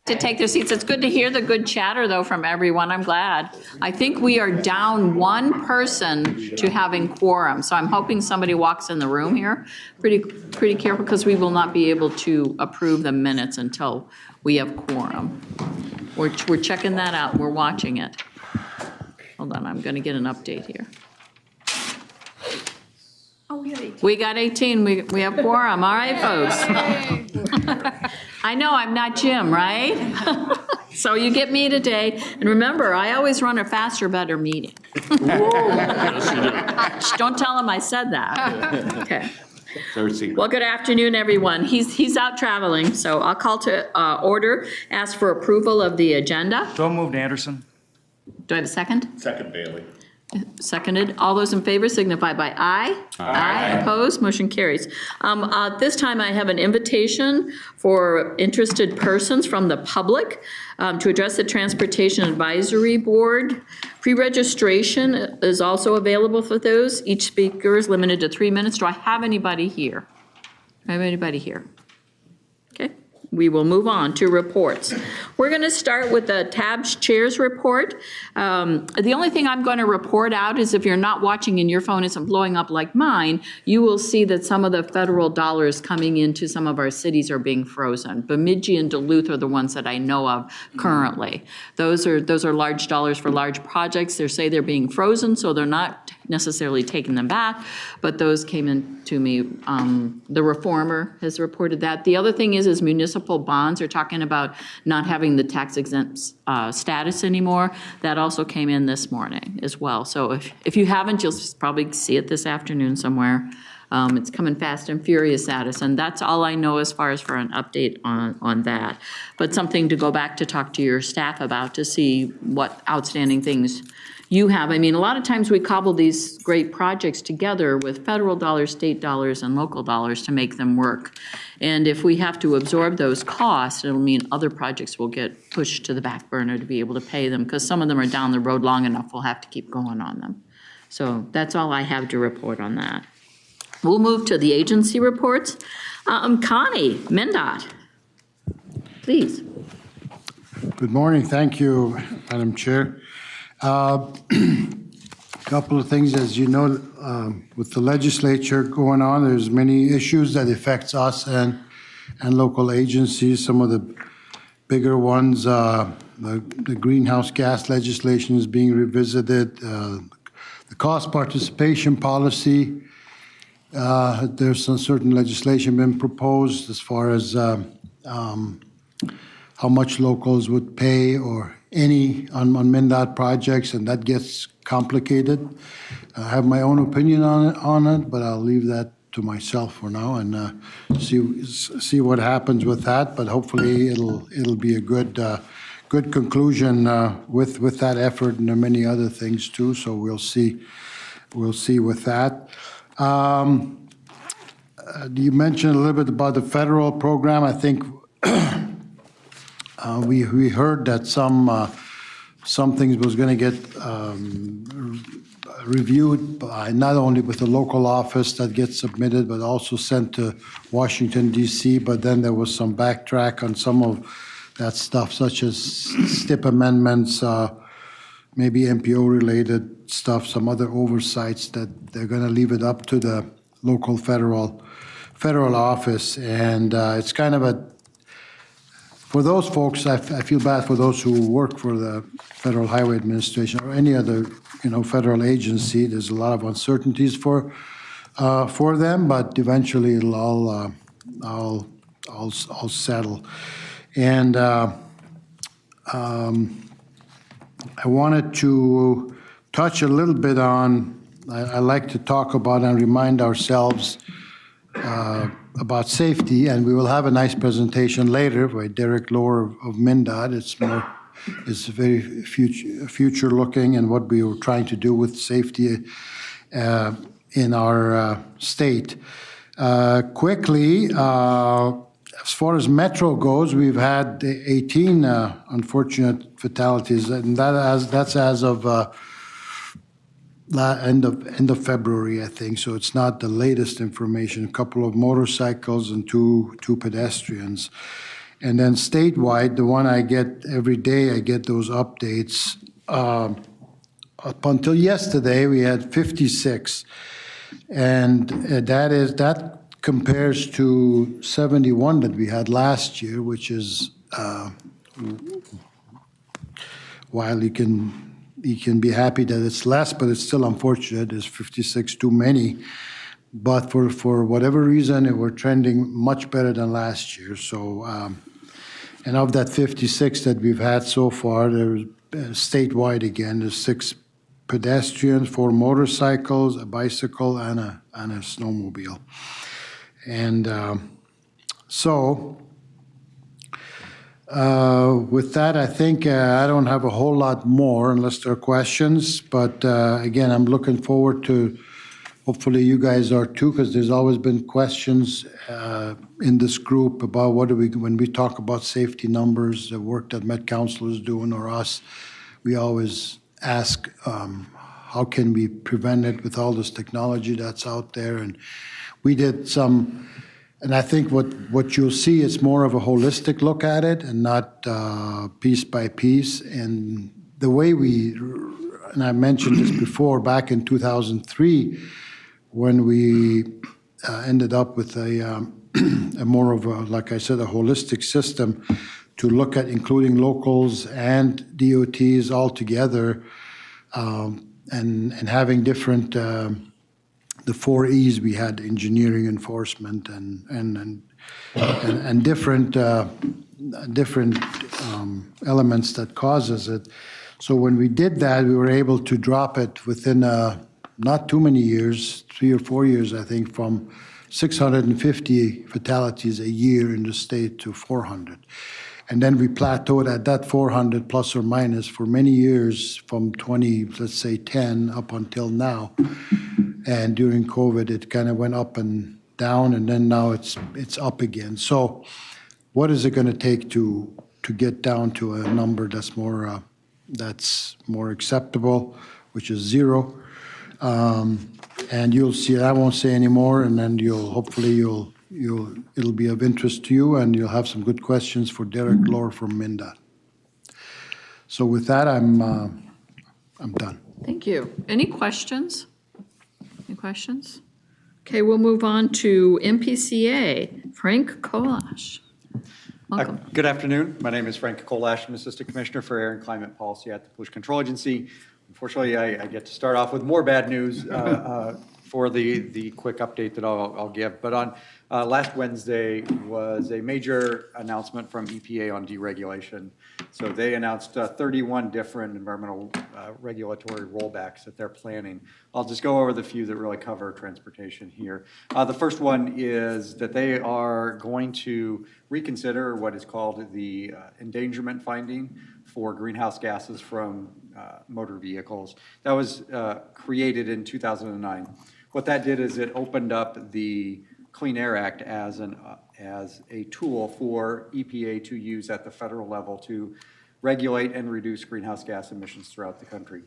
To take their seats. It's good to hear the good chatter, though, from everyone. I'm glad. I think we are down one person to having quorum, so I'm hoping somebody walks in the room here. Pretty careful, because we will not be able to approve the minutes until we have quorum. We're checking that out. We're watching it. Hold on, I'm going to get an update here. Oh, we got 18. We have quorum. All right, folks. I know, I'm not Jim, right? So you get me today. And remember, I always run a faster, better meeting. Don't tell him I said that. Okay. Well, good afternoon, everyone. He's out traveling, so I'll call to order, ask for approval of the agenda. So moved, Anderson. Do I have a second? Second, Bailey. Seconded. All those in favor signify by aye. Aye. Opposed? Motion carries. This time I have an invitation for interested persons from the public to address the Transportation Advisory Board. Pre-registration is also available for those. Each speaker is limited to 3 minutes. Do I have anybody here? Do I have anybody here? Okay. We will move on to reports. We're going to start with the tabs chairs report. The only thing I'm going to report out is if you're not watching and your phone isn't blowing up like mine, you will see that some of the federal dollars coming into some of our cities are being frozen. Bemidji and Duluth are the ones that I know of currently. Those are large dollars for large projects. They say they're being frozen, so they're not necessarily taking them back, but those came in to me. The Reformer has reported that. The other thing is municipal bonds are talking about not having the tax exempt status anymore. That also came in this morning as well. So if you haven't, you'll probably see it this afternoon somewhere. It's coming fast and furious at us, and that's all I know as far as for an update on that. But something to go back to talk to your staff about to see what outstanding things you have. I mean, a lot of times we cobble these great projects together with federal dollars, state dollars, and local dollars to make them work. And if we have to absorb those costs, it'll mean other projects will get pushed to the back burner to be able to pay them, because some of them are down the road long enough, we'll have to keep going on them. So that's all I have to report on that. We'll move to the agency reports. Connie, MnDOT, please. Good morning. Thank you, Madam Chair. Couple of things, as you know, with the legislature going on, there's many issues that affects us and local agencies. Some of the bigger ones, the greenhouse gas legislation is being revisited. The cost participation policy, there's some certain legislation been proposed as far as how much locals would pay or any on MnDOT projects, and that gets complicated. I have my own opinion on it, but I'll leave that to myself for now and see what happens with that. But hopefully it'll be a good conclusion with that effort, and there are many other things too. So we'll see with that. You mentioned a little bit about the federal program. I think we heard that some things was going to get reviewed by not only with the local office that gets submitted, but also sent to Washington, D.C. But then there was some backtrack on some of that stuff, such as STIP amendments, maybe MPO-related stuff, some other oversights that they're going to leave it up to the local federal office. And it's kind of for those folks, I feel bad for those who work for the Federal Highway Administration or any other, federal agency. There's a lot of uncertainties for them, but eventually it'll all settle. And I wanted to touch a little bit on. I like to talk about and remind ourselves about safety, and we will have a nice presentation later by Derek Lohr of MnDOT. It's very future looking and what we were trying to do with safety in our state. Quickly, as far as Metro goes, we've had 18 unfortunate fatalities, and that's as of end of February, I think. So it's not the latest information. A couple of motorcycles and two pedestrians. And then statewide, the one I get every day, I get those updates. Up until yesterday, we had 56. And that compares to 71 that we had last year, which is, while you can be happy that it's less, but it's still unfortunate. There's 56 too many. But for whatever reason, we're trending much better than last year. So, and of that 56 that we've had so far, there's statewide again, there's 6 pedestrians, 4 motorcycles, a bicycle, and a snowmobile. And with that, I think I don't have a whole lot more unless there are questions. But again, I'm looking forward to, hopefully you guys are too, because there's always been questions in this group about when we talk about safety numbers, the work that Met Council is doing or us, we always ask how can we prevent it with all this technology that's out there. And we did some, and I think what you'll see is more of a holistic look at it and not piece by piece. And the way and I mentioned this before, back in 2003, when we ended up with a more of a, like I said, a holistic system to look at including locals and DOTs all together, and having different, the 4 E's we had, engineering, enforcement, and different elements that causes it. So when we did that, we were able to drop it within not too many years, 3 or 4 years, I think, from 650 fatalities a year in the state to 400. And then we plateaued at that 400 plus or minus for many years from 2010 up until now. And during COVID, it kind of went up and down, and then now it's up again. So what is it going to take to get down to a number that's more acceptable, which is 0? And you'll see, I won't say any more, and then hopefully it'll be of interest to you, and you'll have some good questions for Derek Lohr from MnDOT. So with that, I'm done. Thank you. Any questions? Any questions? Okay, we'll move on to MPCA. Frank Kolash. Welcome. Good afternoon. My name is Frank Kolash. I'm Assistant Commissioner for Air and Climate Policy at the Pollution Control Agency. Unfortunately, I get to start off with more bad news for the quick update that I'll give. But on last Wednesday was a major announcement from EPA on deregulation. So they announced 31 different environmental regulatory rollbacks that they're planning. I'll just go over the few that really cover transportation here. The first one is that they are going to reconsider what is called the endangerment finding for greenhouse gases from motor vehicles. That was created in 2009. What that did is it opened up the Clean Air Act as a tool for EPA to use at the federal level to regulate and reduce greenhouse gas emissions throughout the country.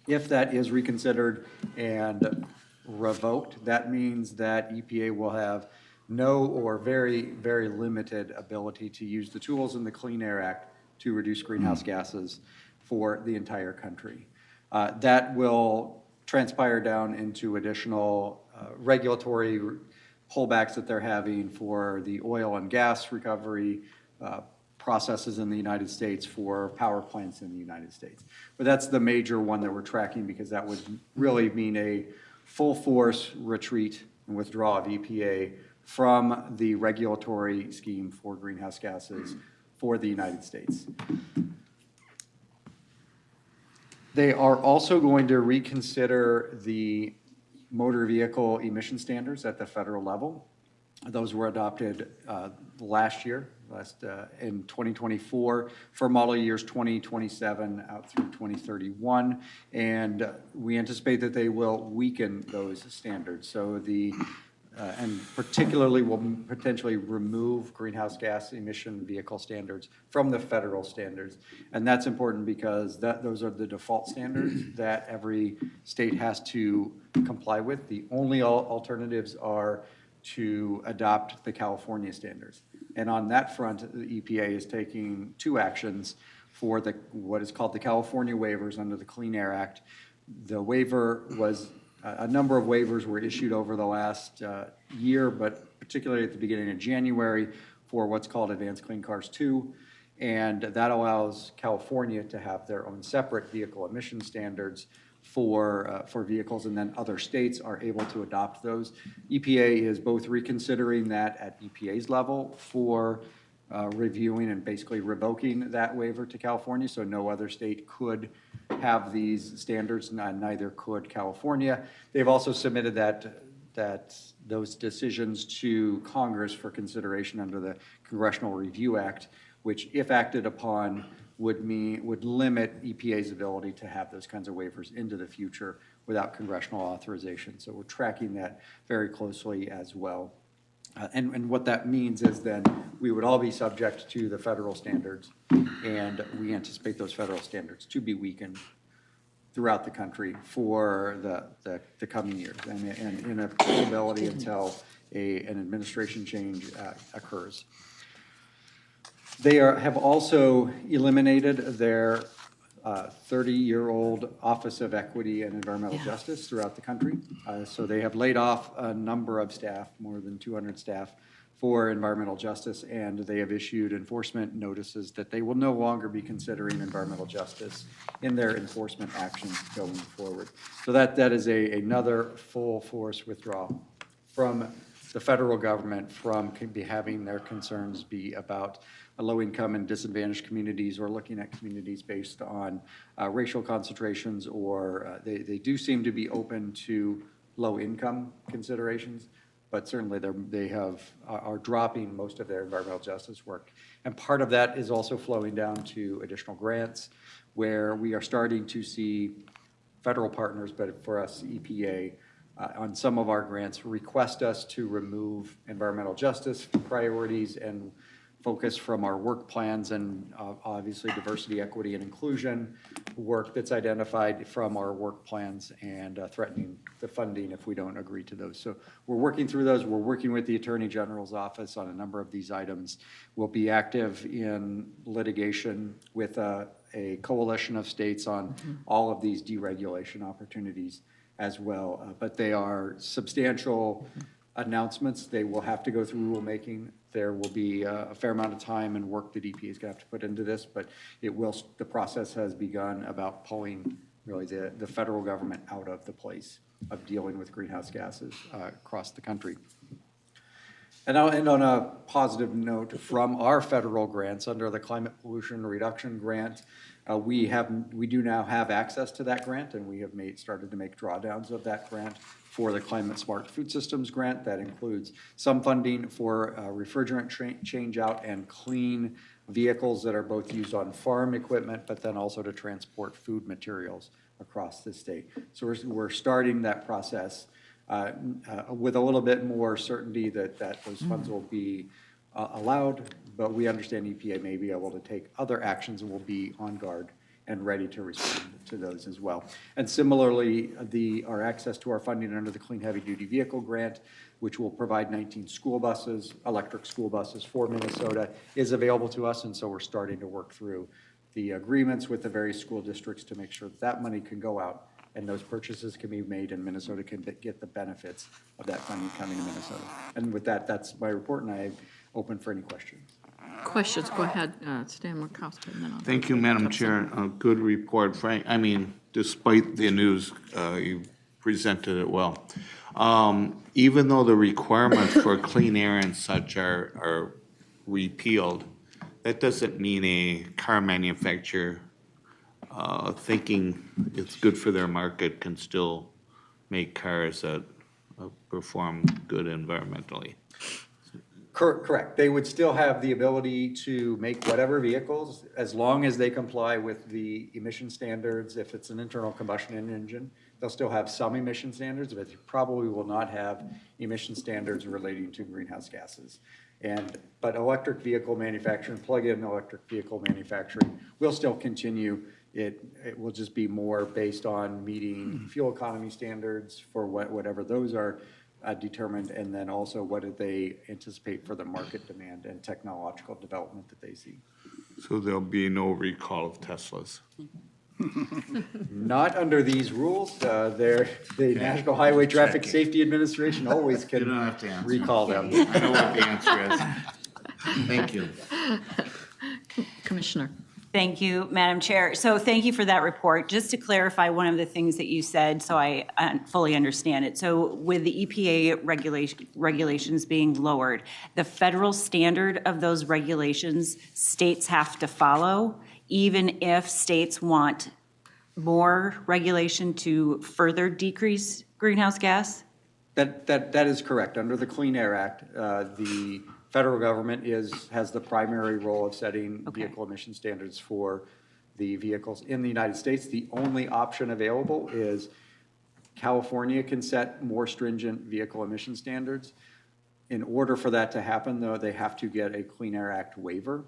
If that is reconsidered and revoked, that means that EPA will have no or very, very limited ability to use the tools in the Clean Air Act to reduce greenhouse gases for the entire country. That will transpire down into additional regulatory pullbacks that they're having for the oil and gas recovery processes in the United States for power plants in the United States. But that's the major one that we're tracking, because that would really mean a full force retreat and withdrawal of EPA from the regulatory scheme for greenhouse gases for the United States. They are also going to reconsider the motor vehicle emission standards at the federal level. Those were adopted last year, in 2024 for model years 2027 out through 2031. And we anticipate that they will weaken those standards. So and particularly will potentially remove greenhouse gas emission vehicle standards from the federal standards. And that's important because those are the default standards that every state has to comply with. The only alternatives are to adopt the California standards. And on that front, the EPA is taking two actions for what is called the California waivers under the Clean Air Act. The waiver was, a number of waivers were issued over the last year, but particularly at the beginning of January for what's called Advanced Clean Cars 2. And that allows California to have their own separate vehicle emission standards for vehicles, and then other states are able to adopt those. EPA is both reconsidering that at EPA's level for reviewing and basically revoking that waiver to California, so no other state could have these standards, neither could California. They've also submitted those decisions to Congress for consideration under the Congressional Review Act, which, if acted upon, would limit EPA's ability to have those kinds of waivers into the future without congressional authorization. So we're tracking that very closely as well. And what that means is then we would all be subject to the federal standards, and we anticipate those federal standards to be weakened throughout the country for the coming years, and in a possibility until an administration change occurs. They have also eliminated their 30-year-old Office of Equity and Environmental Justice throughout the country. So they have laid off a number of staff, more than 200 staff, for environmental justice, and they have issued enforcement notices that they will no longer be considering environmental justice in their enforcement actions going forward. So that is another full force withdrawal from the federal government from having their concerns be about low-income and disadvantaged communities, or looking at communities based on racial concentrations, or they do seem to be open to low-income considerations, but certainly they are dropping most of their environmental justice work. And part of that is also flowing down to additional grants, where we are starting to see federal partners, but for us, EPA, on some of our grants, request us to remove environmental justice priorities and focus from our work plans, and obviously diversity, equity, and inclusion work that's identified from our work plans, and threatening the funding if we don't agree to those. So we're working through those. We're working with the Attorney General's office on a number of these items. We'll be active in litigation with a coalition of states on all of these deregulation opportunities as well. But they are substantial announcements. They will have to go through rulemaking. There will be a fair amount of time and work that EPA is going to have to put into this, but the process has begun about pulling really the federal government out of the place of dealing with greenhouse gases across the country. And I'll end on a positive note from our federal grants under the Climate Pollution Reduction Grant. We do now have access to that grant, and we have started to make drawdowns of that grant for the Climate Smart Food Systems Grant. That includes some funding for refrigerant change out and clean vehicles that are both used on farm equipment, but then also to transport food materials across the state. So we're starting that process with a little bit more certainty that those funds will be allowed, but we understand EPA may be able to take other actions, and will be on guard and ready to respond to those as well. And similarly, our access to our funding under the Clean Heavy Duty Vehicle Grant, which will provide 19 school buses, electric school buses for Minnesota, is available to us, and so we're starting to work through the agreements with the various school districts to make sure that money can go out and those purchases can be made, and Minnesota can get the benefits of that funding coming to Minnesota. And with that, that's my report, and I'm open for any questions. Questions, go ahead, Stan Murkowski, and then I'll. Thank you, Madam Chair. A good report, Frank. I mean, despite the news, you presented it well. Even though the requirements for clean air and such are repealed, that doesn't mean a car manufacturer thinking it's good for their market can still make cars that perform good environmentally. Correct. They would still have the ability to make whatever vehicles as long as they comply with the emission standards. If it's an internal combustion engine, they'll still have some emission standards, but they probably will not have emission standards relating to greenhouse gases. But electric vehicle manufacturing, plug-in electric vehicle manufacturing will still continue. It will just be more based on meeting fuel economy standards for whatever those are determined, and then also what do they anticipate for the market demand and technological development that they see. So there'll be no recall of Teslas. Not under these rules. The National Highway Traffic Safety Administration always You don't can have to answer. recall them. I know what the answer is. Thank you. Commissioner. Thank you, Madam Chair. So thank you for that report. Just to clarify one of the things that you said, so I fully understand it. So with the EPA regulations being lowered, the federal standard of those regulations, states have to follow, even if states want more regulation to further decrease greenhouse gas? That is correct. Under the Clean Air Act, the federal government has the primary role of setting vehicle emission standards for the vehicles in the United States. The only option available is California can set more stringent vehicle emission standards. In order for that to happen, though, they have to get a Clean Air Act waiver.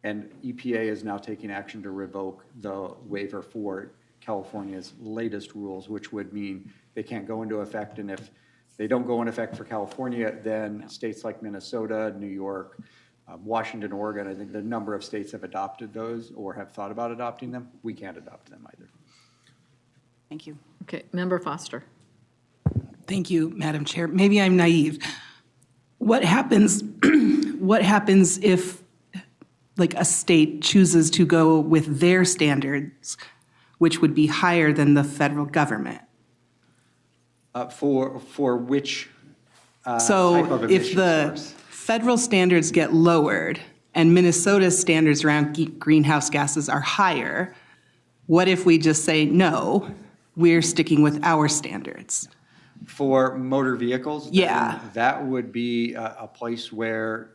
And EPA is now taking action to revoke the waiver for California's latest rules, which would mean they can't go into effect. And if they don't go in effect for California, then states like Minnesota, New York, Washington, Oregon, I think the number of states have adopted those or have thought about adopting them. We can't adopt them either. Thank you. Okay, Member Foster. Thank you, Madam Chair. Maybe I'm naive. What happens, what happens if, like, a state chooses to go with their standards, which would be higher than the federal government? For which type So of if emission the source? federal standards get lowered and Minnesota's standards around greenhouse gases are higher, what if we just say, no, we're sticking with our standards? For motor vehicles? then Yeah. That would be a place where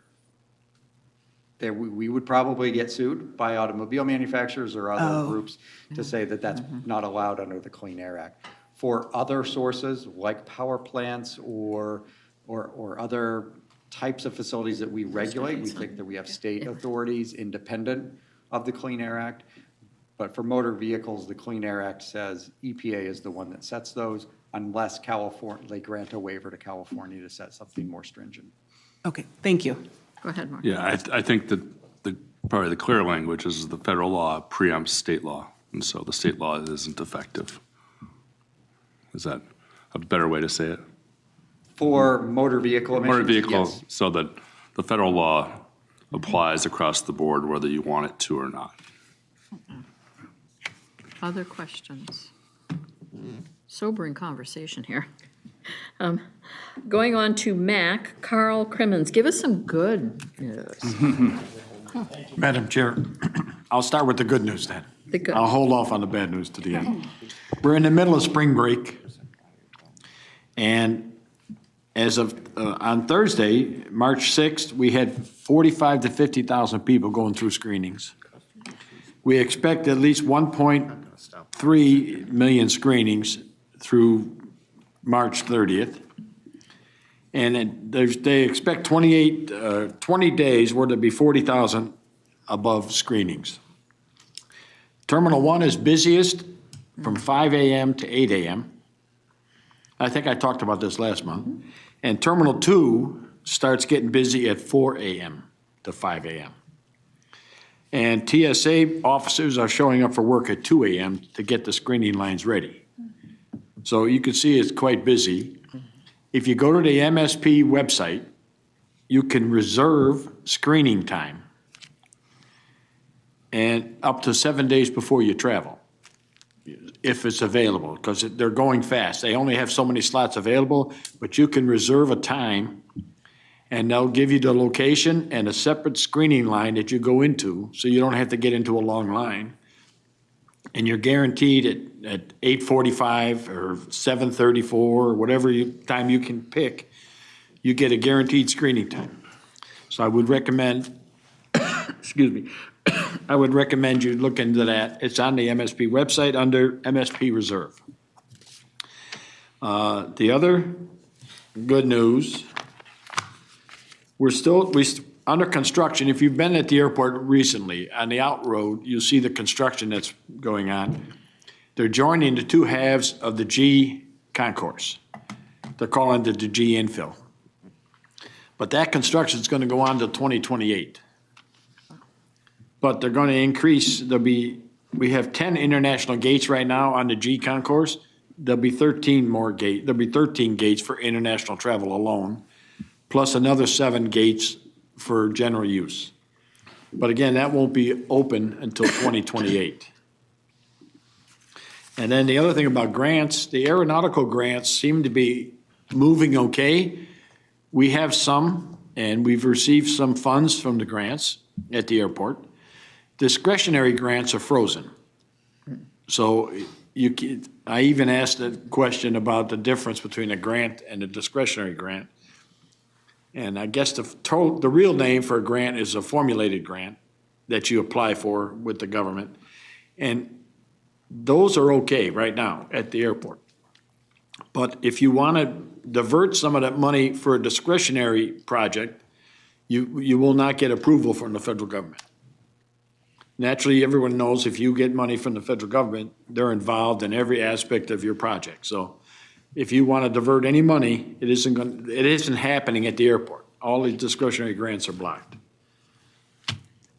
we would probably get sued by automobile manufacturers or other groups to say that that's not allowed under the Clean Air Act. For other sources like power plants or other types of facilities that we regulate, we think that we have state authorities independent of the Clean Air Act. But for motor vehicles, the Clean Air Act says EPA is the one that sets those unless California, they grant a waiver to California to set something more stringent. Okay, thank you. Go ahead, Mark. Yeah, I think that probably the clear language is the federal law preempts state law, and so the state law isn't effective. Is that a better way to say it? For motor vehicle emissions, Motor vehicle, yes. so that the federal law applies across the board whether you want it to or not. Other questions? Sobering conversation here. Going on to MAC, Carl Crimmins. Give us some good news. Madam Chair, I'll start with the good news then. The good. I'll hold off on the bad news to the end. We're in the middle of spring break, and as of on Thursday, March 6th, we had 45 to 50,000 people going through screenings. We expect at least 1.3 million screenings through March 30th. And they expect 20 days where there'll be 40,000 above screenings. Terminal 1 is busiest from 5 a.m. to 8 a.m. I think I talked about this last month. And Terminal 2 starts getting busy at 4 a.m. to 5 a.m. And TSA officers are showing up for work at 2 a.m. to get the screening lines ready. So you can see it's quite busy. If you go to the MSP website, you can reserve screening time and up to 7 days before you travel, if it's available, because they're going fast. They only have so many slots available, but you can reserve a time and they'll give you the location and a separate screening line that you go into, so you don't have to get into a long line. And you're guaranteed at 8:45 or 7:34 or whatever time you can pick, you get a guaranteed screening time. So I would recommend, excuse me, I would recommend you look into that. It's on the MSP website under MSP Reserve. The other good news, we're under construction. If you've been at the airport recently, on the out road, you'll see the construction that's going on. They're joining the two halves of the G concourse. They're calling it the G infill. But that construction is going to go on to 2028. But they're going to increase, we have 10 international gates right now on the G concourse. There'll be 13 gates for international travel alone, plus another 7 gates for general use. But again, that won't be open until 2028. And then the other thing about grants, the aeronautical grants seem to be moving okay. We have some, and we've received some funds from the grants at the airport. Discretionary grants are frozen. So I even asked a question about the difference between a grant and a discretionary grant. And I guess the real name for a grant is a formulated grant that you apply for with the government. And those are okay right now at the airport. But if you want to divert some of that money for a discretionary project, you will not get approval from the federal government. Naturally, everyone knows if you get money from the federal government, they're involved in every aspect of your project. So if you want to divert any money, it isn't happening at the airport. All these discretionary grants are blocked.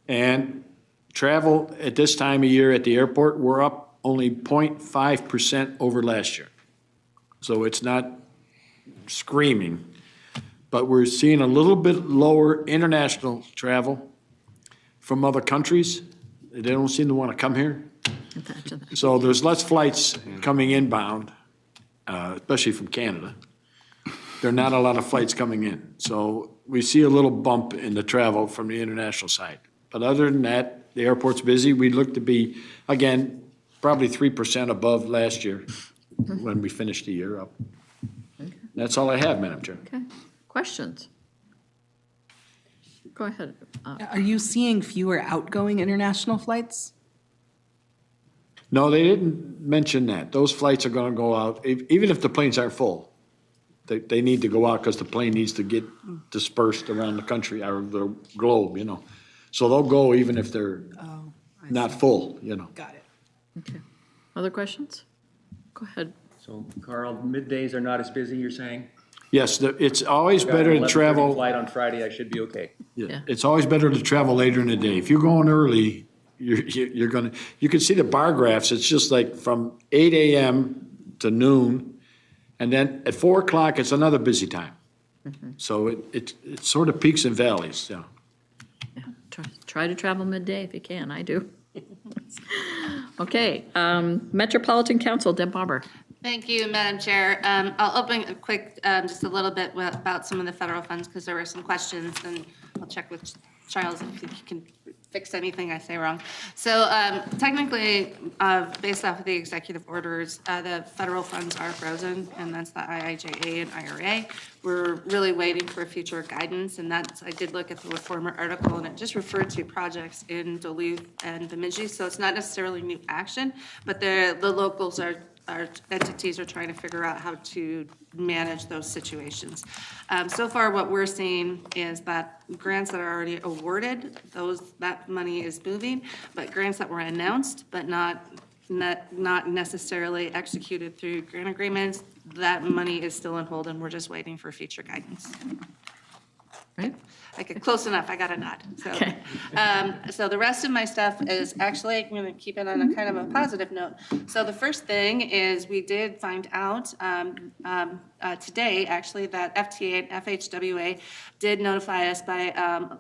And travel at this time of year at the airport, we're up only 0.5% over last year. So it's not screaming, but we're seeing a little bit lower international travel from other countries. They don't seem to want to come here. So there's less flights coming inbound, especially from Canada. There are not a lot of flights coming in. So we see a little bump in the travel from the international side. But other than that, the airport's busy. We look to be, again, probably 3% above last year when we finished the year up. That's all I have, Madam Chair. Okay, questions? Go ahead. Are you seeing fewer outgoing international flights? No, they didn't mention that. Those flights are going to go out, even if the planes aren't full. They need to go out because the plane needs to get dispersed around the country or the globe, you know. So they'll go even if they're not full, you know. Got it. Okay. Other questions? Go ahead. So Carl, middays are not as busy, you're saying? Yes, it's always Got better an to 11:30 travel. Flight on Friday, I should be okay. Yeah. It's always better to travel later in the day. If you're going early, you're going to, you can see the bar graphs. It's just like from 8 a.m. to noon. And then at 4 o'clock, it's another busy time. So it sort of peaks and valleys, yeah. Yeah. Try to travel midday if you can. I do. Okay. Metropolitan Council, Deb Barber. Thank you, Madam Chair. I'll open a quick, just a little bit about some of the federal funds because there were some questions, and I'll check with Charles if he can fix anything I say wrong. So technically, based off of the executive orders, the federal funds are frozen, and that's the IIJA and IRA. We're really waiting for future guidance, and that's, I did look at the former article, and it just referred to projects in Duluth and Bemidji, so it's not necessarily new action, but the locals our entities are trying to figure out how to manage those situations. So far, what we're seeing is that grants that are already awarded, that money is moving, but grants that were announced but not necessarily executed through grant agreements, that money is still on hold, and we're just waiting for future guidance. Right? Okay, close enough, I got a nod. So, Okay. so the rest of my stuff is actually, I'm gonna keep it on a kind of a positive note. So the first thing is we did find out today, actually, that FTA and FHWA did notify us by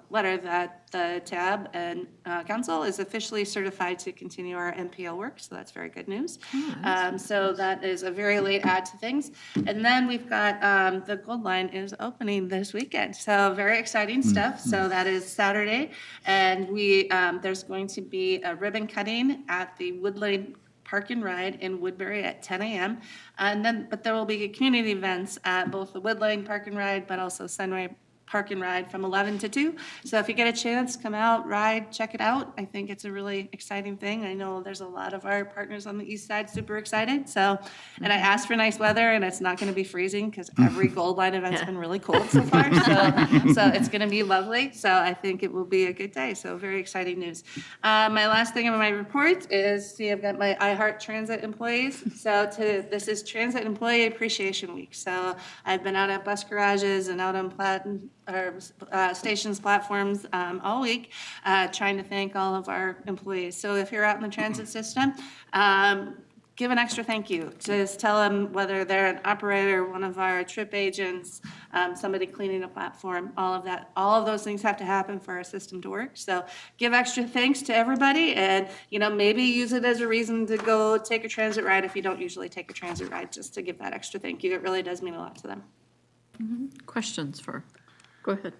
letter that the TAB and council is officially certified to continue our MPL work, so that's very good news. So that is a very late add to things. And then we've got the Gold Line is opening this weekend, so very exciting stuff. So that is Saturday, and there's going to be a ribbon cutting at the Woodland Park and Ride in Woodbury at 10 a.m. But there will be community events at both the Woodland Park and Ride, but also Sunray park and ride from 11 to 2. So if you get a chance, come out, ride, check it out. I think it's a really exciting thing. I know there's a lot of our partners on the east side super excited. So, and I asked for nice weather, and it's not going to be freezing because every Gold Line event's been really cold so far. So it's going to be lovely. So I think it will be a good day. So very exciting news. My last thing in my report is, see, I've got my iHeart Transit employees. So this is Transit Employee Appreciation Week. So I've been out at bus garages and out on stations, platforms all week, trying to thank all of our employees. So if you're out in the transit system, give an extra thank you. Just tell them whether they're an operator, one of our trip agents, somebody cleaning a platform, all of that. All of those things have to happen for our system to work. So give extra thanks to everybody, and maybe use it as a reason to go take a transit ride if you don't usually take a transit ride, just to give that extra thank you. It really does mean a lot to them. Questions go ahead.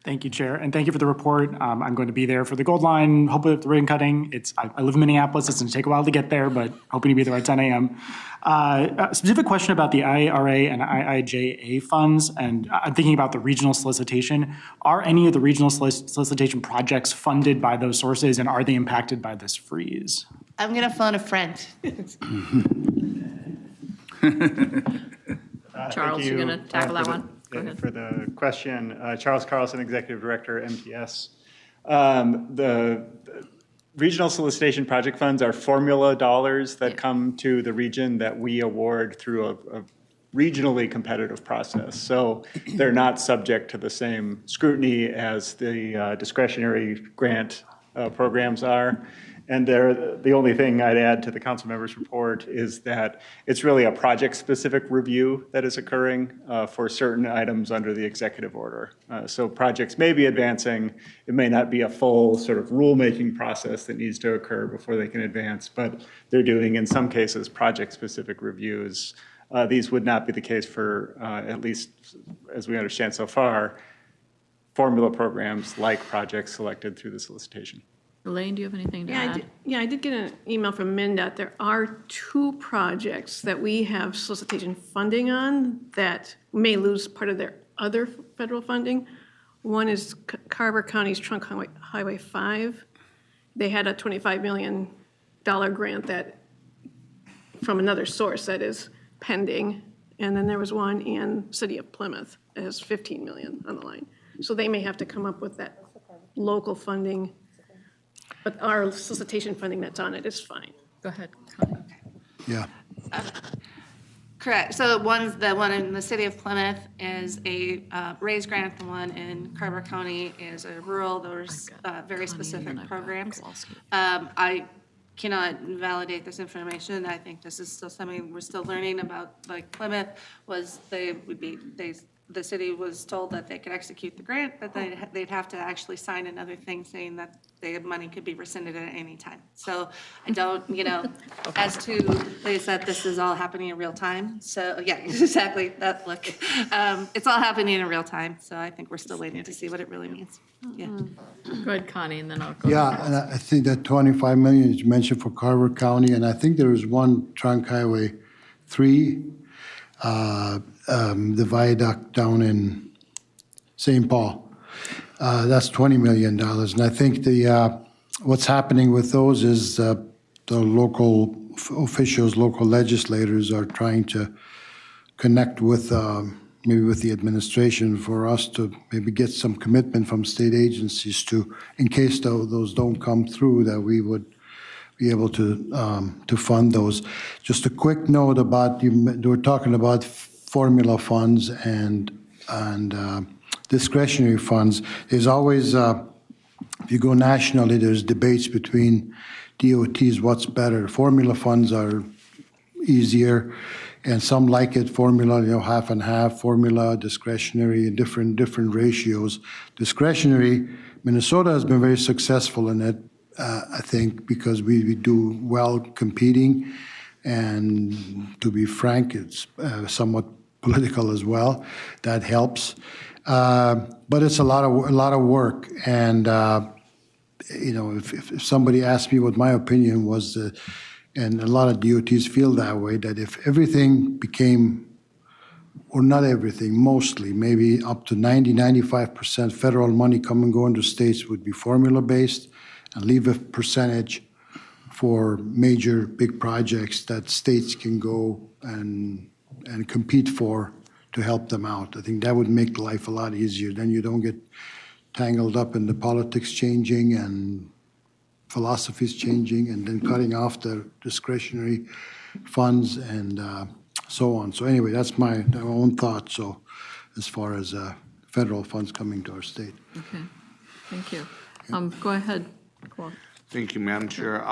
Thank you, Chair, and thank you for the report. I'm going to be there for the Gold Line, hopefully with the ribbon cutting. I live in Minneapolis. It's going to take a while to get there, but hoping to be there at 10 a.m. A specific question about the IRA and IIJA funds, and I'm thinking about the regional solicitation. Are any of the regional solicitation projects funded by those sources, and are they impacted by this freeze? I'm going to phone a friend. Charles, you're going to tackle that one? Go ahead. For the question, Charles Carlson, Executive Director, MTS. The regional solicitation project funds are formula dollars that come to the region that we award through a regionally competitive process. So they're not subject to the same scrutiny as the discretionary grant programs are. And the only thing I'd add to the council member's report is that it's really a project-specific review that is occurring for certain items under the executive order. So projects may be advancing. It may not be a full sort of rulemaking process that needs to occur before they can advance, but they're doing, in some cases, project-specific reviews. These would not be the case for, at least as we understand so far, formula programs like projects selected through the solicitation. Elaine, do you have anything to add? I did get an email from MnDOT. There are 2 projects that we have solicitation funding on that may lose part of their other federal funding. One is Carver County's Trunk Highway 5. They had a $25 million grant that from another source that is pending. And then there was one in City of Plymouth that has $15 million on the line. So they may have to come up with that local funding. But our solicitation funding that's on it is fine. Go ahead, Connie. Yeah. Correct. So the one in the City of Plymouth is a raise grant. The one in Carver County is a rural. Those very specific programs. I cannot validate this information. I think this is still something we're still learning about. Like Plymouth was, the city was told that they could execute the grant, but they'd have to actually sign another thing saying that the money could be rescinded at any time. So I don't, as to, they said this is all happening in real time. So yeah, exactly, that look. It's all happening in real time. So I think we're still waiting to see what it really means. Yeah. Go ahead, Connie, and then I'll go. Yeah, and I think that 25 million is mentioned for Carver County, and I think there is one Trunk Highway 3, the viaduct down in St. Paul. That's $20 million. And I think what's happening with those is the local officials, local legislators are trying to connect with maybe with the administration for us to maybe get some commitment from state agencies to, in case those don't come through, that we would be able to fund those. Just a quick note about, you were talking about formula funds and discretionary funds. There's always, if you go nationally, there's debates between DOTs, what's better. Formula funds are easier, and some like it, formula, half and half, formula, discretionary, and different ratios. Discretionary, Minnesota has been very successful in it, I think, because we do well competing, and to be frank, it's somewhat political as well. That helps, but it's a lot of work. And if somebody asked me what my opinion was, and a lot of DOTs feel that way, that if everything became or not everything, mostly, maybe up to 95% federal money coming going to states would be formula-based, and leave a percentage for major big projects that states can go and compete for to help them out. I think that would make life a lot easier. Then you don't get tangled up in the politics changing and philosophies changing, and then cutting off the discretionary funds and so on. So anyway, that's my own thought, so as far as federal funds coming to our state. Okay, thank you. Go ahead, Claude. Thank you, Madam Chair.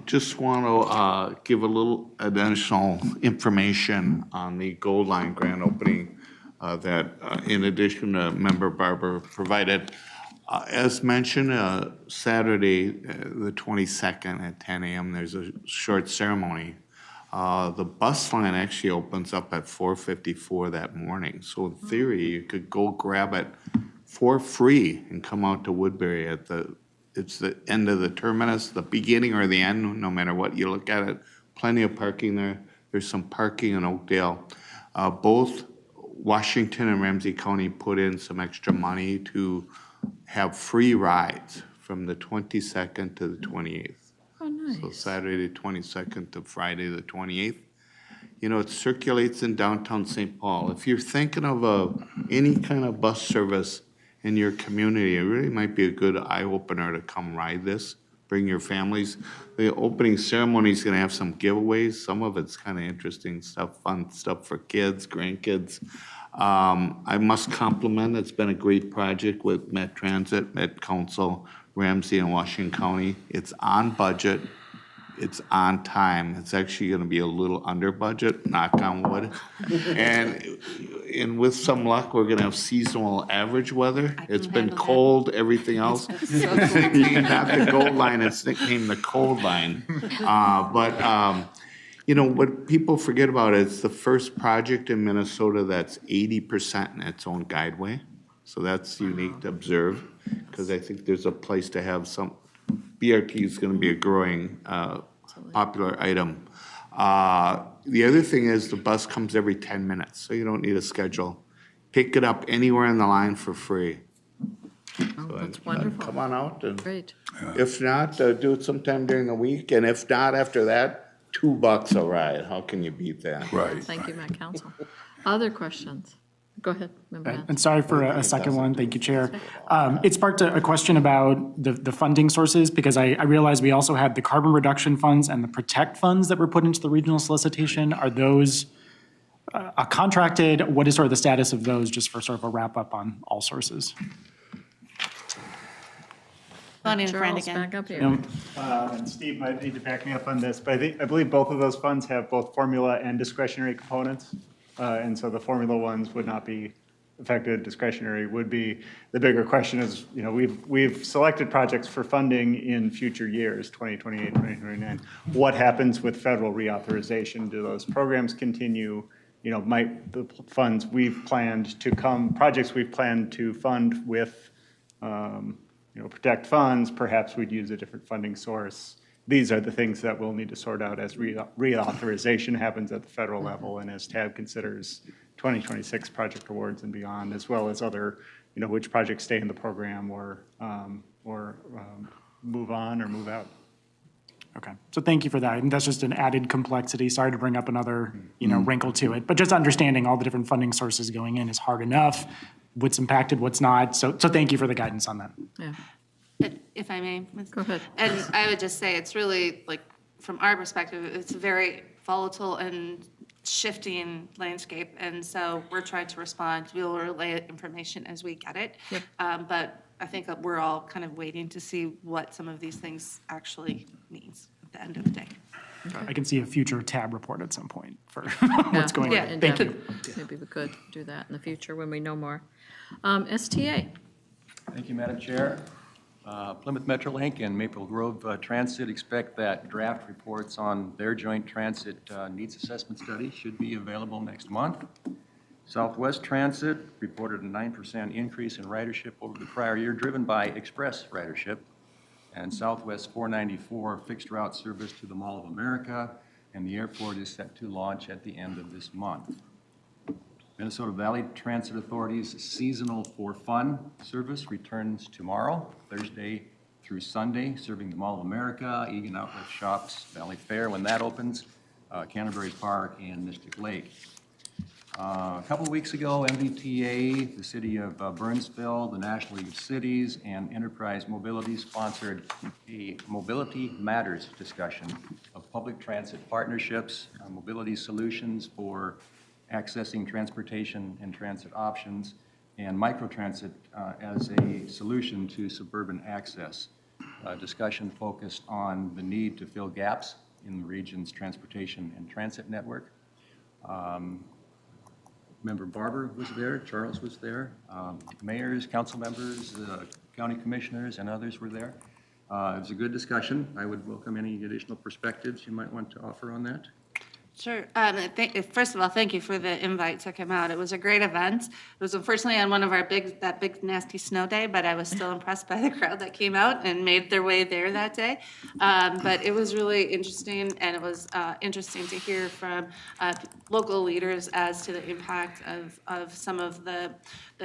Just want to give a little additional information on the Gold Line grand opening that, in addition to Member Barber provided. As mentioned, Saturday, the 22nd at 10 a.m., there's a short ceremony. The bus line actually opens up at 4:54 that morning. So in theory, you could go grab it for free and come out to Woodbury it's the end of the terminus, the beginning or the end, no matter what you look at it. Plenty of parking there. There's some parking in Oakdale. Both Washington and Ramsey County put in some extra money to have free rides from the 22nd to the 28th. Oh, nice. So Saturday the 22nd to Friday the 28th. You know, it circulates in downtown St. Paul. If you're thinking of any kind of bus service in your community, it really might be a good eye-opener to come ride this. Bring your families. The opening ceremony is going to have some giveaways. Some of it's kind of interesting stuff, fun stuff for kids, grandkids. I must compliment, it's been a great project with Met Transit, Met Council, Ramsey, and Washington County. It's on budget. It's on time. It's actually going to be a little under budget, knock on wood. And with some luck, we're going to have seasonal average weather. It's been cold, everything else. It's nicknamed not the Gold Line, it's nicknamed the Cold Line. You know, what people forget about it, it's the first project in Minnesota that's 80% in its own guideway. So that's unique to observe, because I think there's a place to have some, BRT is going to be a growing popular item. The other thing is the bus comes every 10 minutes, so you don't need a schedule. Pick it up anywhere on the line for free. Oh, that's wonderful. Come on out, and Great. if not, do it sometime during the week, and if not, after that, $2 a ride. How can you beat that? Right. Thank you, Met Council. Other questions? Go ahead, Member Hahn. And sorry for a second one. Thank you, Chair. It sparked a question about the funding sources, because I realized we also had the carbon reduction funds and the protect funds that were put into the regional solicitation. Are those contracted? What is sort of the status of those, just for sort of a wrap up on all sources? Bonnie and Friend Charles, again. back up here. And Steve might need to back me up on this, but I believe both of those funds have both formula and discretionary components. And so the formula ones would not be affected, discretionary would be. The bigger question is, you know, we've selected projects for funding in future years, 2028, 2029. What happens with federal reauthorization? Do those programs continue? You know, might the funds we've planned to come, projects we've planned to fund with, you know, protect funds, perhaps we'd use a different funding source. These are the things that we'll need to sort out as reauthorization happens at the federal level, and as TAB considers 2026 project awards and beyond, as well as other, you know, which projects stay in the program or move on or move out. Okay, so thank you for that. And that's just an added complexity. Sorry to bring up another, you know, wrinkle to it, but just understanding all the different funding sources going in is hard enough. What's impacted, what's not. So thank you for the guidance on that. Yeah. If I may. Go ahead. And I would just say, it's really, like, from our perspective, it's a very volatile and shifting landscape, and so we're trying to respond. We'll relay information as we get it. Yep. But I think that we're all kind of waiting to see what some of these things actually means at the end of the day. I can see a future TAB report at some point for Yeah. what's going Yeah. on. Thank you. Maybe we could do that in the future when we know more. STA. Thank you, Madam Chair. Plymouth Metrolink and Maple Grove Transit expect that draft reports on their joint transit needs assessment study should be available next month. Southwest Transit reported a 9% increase in ridership over the prior year, driven by express ridership. And Southwest 494 fixed route service to the Mall of America, and the airport is set to launch at the end of this month. Minnesota Valley Transit Authority's Seasonal for Fun service returns tomorrow, Thursday through Sunday, serving the Mall of America, Egan Outlet Shops, Valley Fair when that opens, Canterbury Park, and Mystic Lake. A couple of weeks ago, MBTA, the city of Burnsville, the National League of Cities, and Enterprise Mobility sponsored a Mobility Matters discussion of public transit partnerships, mobility solutions for accessing transportation and transit options, and microtransit as a solution to suburban access. Discussion focused on the need to fill gaps in the region's transportation and transit network. Member Barber was there, Charles was there, mayors, council members, county commissioners, and others were there. It was a good discussion. I would welcome any additional perspectives you might want to offer on that. Sure. First of all, thank you for the invite to come out. It was a great event. It was unfortunately on one of our big nasty snow day, but I was still impressed by the crowd that came out and made their way there that day. But it was really interesting, and it was interesting to hear from local leaders as to the impact of some of the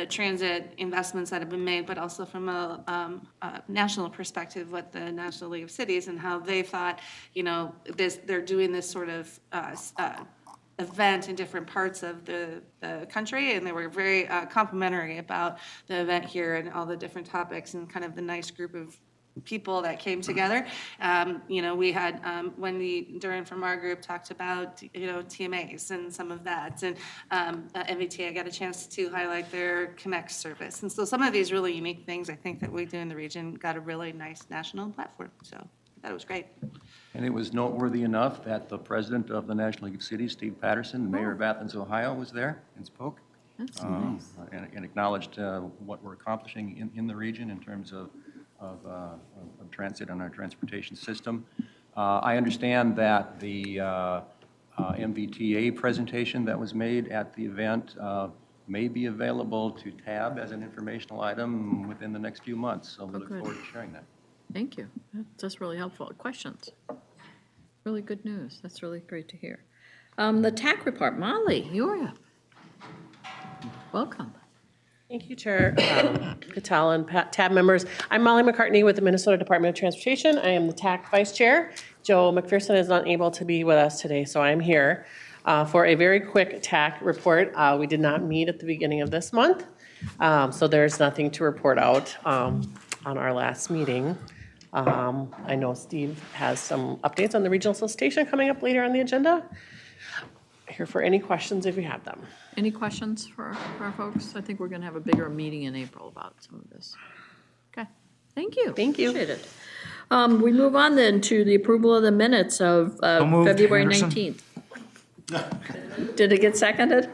transit investments that have been made, but also from a national perspective, what the National League of Cities and how they thought, they're doing this sort of event in different parts of the country, and they were very complimentary about the event here and all the different topics and kind of the nice group of people that came together. We had Wendy Duran from our group talked about TMAs and some of that, and MVT, I got a chance to highlight their Connect service, and so some of these really unique things I think that we do in the region got a really nice national platform. So I thought it was great. And it was noteworthy enough that the president of the National League of Cities, Steve Patterson, the mayor of Athens, Ohio, was there and spoke. That's nice. And acknowledged what we're accomplishing in the region in terms of transit and our transportation system. I understand that the MVTA presentation that was made at the event may be available to tab as an informational item within the next few months. So we look good. forward to sharing that. Thank you. That's really helpful. Questions? Really good news. That's really great to hear. The TAC report, Molly, you're up. Welcome. Thank you, Chair Patel and TAB members. I'm Molly McCartney with the Minnesota Department of Transportation. I am the TAC Vice Chair. Joe McPherson is not able to be with us today, so I'm here for a very quick TAC report. We did not meet at the beginning of this month, so there's nothing to report out on our last meeting. I know Steve has some updates on the regional solicitation coming up later on the agenda. Here for any questions if you have them. Any questions for our folks? I think we're going to have a bigger meeting in April about some of this. Okay, thank you. Thank you. Appreciate it. We move on then to the approval of the minutes of February Anderson. 19th. Did it get seconded?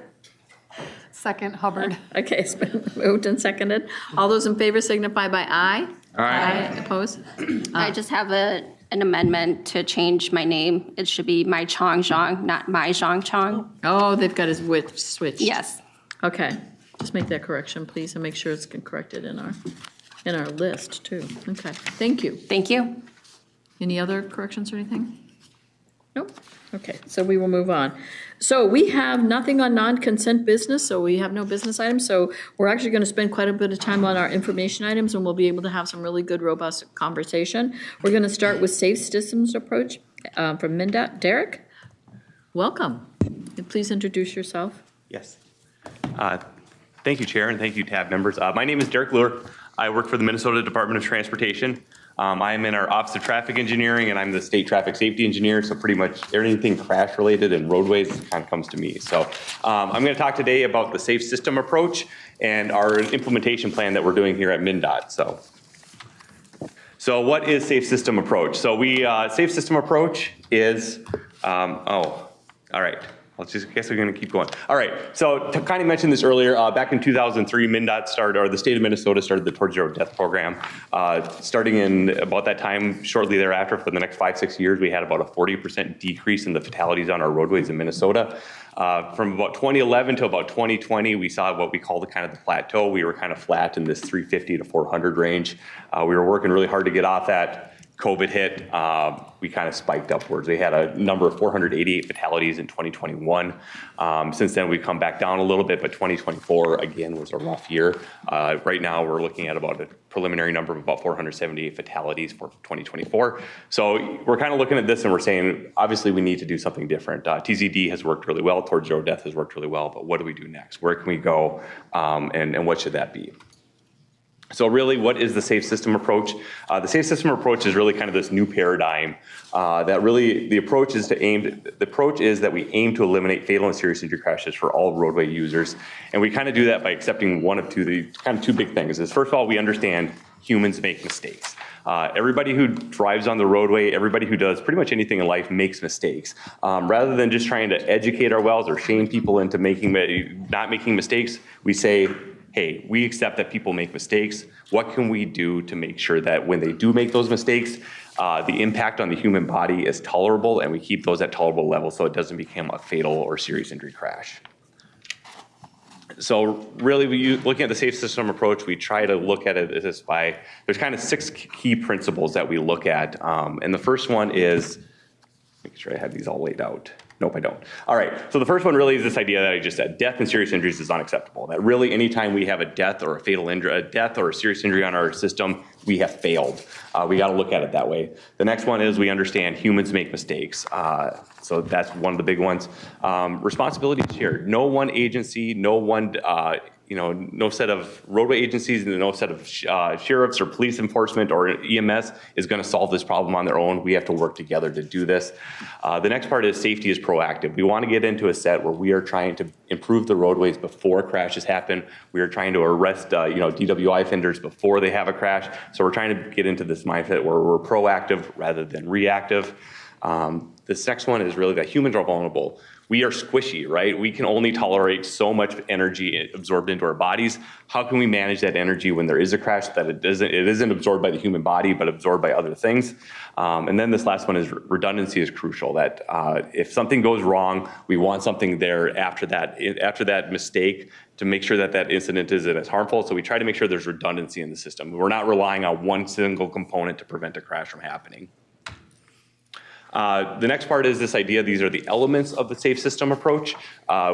Second, Hubbard. Okay, it's been moved and seconded. All those in favor signify by aye. Aye. Opposed? I just have an amendment to change my name. It should be Mai Chong Zhang, not Mai Zhang Chong. Oh, they've got it switched. Yes. Okay, just make that correction, please, and make sure it's corrected in our list, too. Okay, thank you. Thank you. Any other corrections or anything? Nope. Okay, so we will move on. So we have nothing on non-consent business, so we have no business items. So we're actually going to spend quite a bit of time on our information items, and we'll be able to have some really good, robust conversation. We're going to start with safe systems approach from MnDOT. Derek, welcome. And please introduce yourself. Yes. Thank you, Chair, and thank you, TAB members. My name is Derek Luer. I work for the Minnesota Department of Transportation. I am in our Office of Traffic Engineering, and I'm the State Traffic Safety Engineer, so pretty much anything crash-related and roadways kind of comes to me. So I'm going to talk today about the safe system approach and our implementation plan that we're doing here at MnDOT. So what is safe system approach? So safe system approach is, all right. I guess we're going to keep going. All right, so to kind of mention this earlier, back in 2003, MnDOT started, or the state of Minnesota started the Towards Zero Death program. Starting in about that time, shortly thereafter, for the next 5-6 years, we had about a 40% decrease in the fatalities on our roadways in Minnesota. From about 2011 to about 2020, we saw what we call the kind of the plateau. We were kind of flat in this 350 to 400 range. We were working really hard to get off that. COVID hit, we kind of spiked upwards. We had a number of 488 fatalities in 2021. Since then, we've come back down a little bit, but 2024, again, was a rough year. Right now, we're looking at about a preliminary number of about 478 fatalities for 2024. So we're kind of looking at this and we're saying, obviously, we need to do something different. TZD has worked really well. Towards Zero Death has worked really well, but what do we do next? Where can we go, and what should that be? So really, what is the safe system approach? The safe system approach is really kind of this new paradigm that really the approach is that we aim to eliminate fatal and serious injury crashes for all roadway users, and we kind of do that by accepting one of two big things. Is first of all, we understand humans make mistakes. Everybody who drives on the roadway, everybody who does pretty much anything in life makes mistakes. Rather than just trying to educate ourselves or shame people into not making mistakes, we say, hey, we accept that people make mistakes. What can we do to make sure that when they do make those mistakes, the impact on the human body is tolerable and we keep those at tolerable levels so it doesn't become a fatal or serious injury crash? So really, looking at the safe system approach, we try to look at it as there's kind of 6 key principles that we look at. And the first one is, make sure I have these all laid out. Nope, I don't. All right, so the first one really is this idea that I just said, death and serious injuries is unacceptable. That really anytime we have a death or a fatal injury, a death or a serious injury on our system, we have failed. We gotta look at it that way. The next one is we understand humans make mistakes. So that's one of the big ones. Responsibility is shared. No one agency, no one, no set of roadway agencies and no set of sheriffs or police enforcement or EMS is going to solve this problem on their own. We have to work together to do this. The next part is safety is proactive. We want to get into a set where we are trying to improve the roadways before crashes happen. We are trying to arrest, DWI offenders before they have a crash. So we're trying to get into this mindset where we're proactive rather than reactive. This next one is really that humans are vulnerable. We are squishy, right? We can only tolerate so much energy absorbed into our bodies. How can we manage that energy when there is a crash that it isn't absorbed by the human body, but absorbed by other things? And then this last one is redundancy is crucial, that if something goes wrong, we want something there after that mistake to make sure that that incident isn't as harmful. So we try to make sure there's redundancy in the system. We're not relying on one single component to prevent a crash from happening. The next part is this idea, these are the elements of the safe system approach.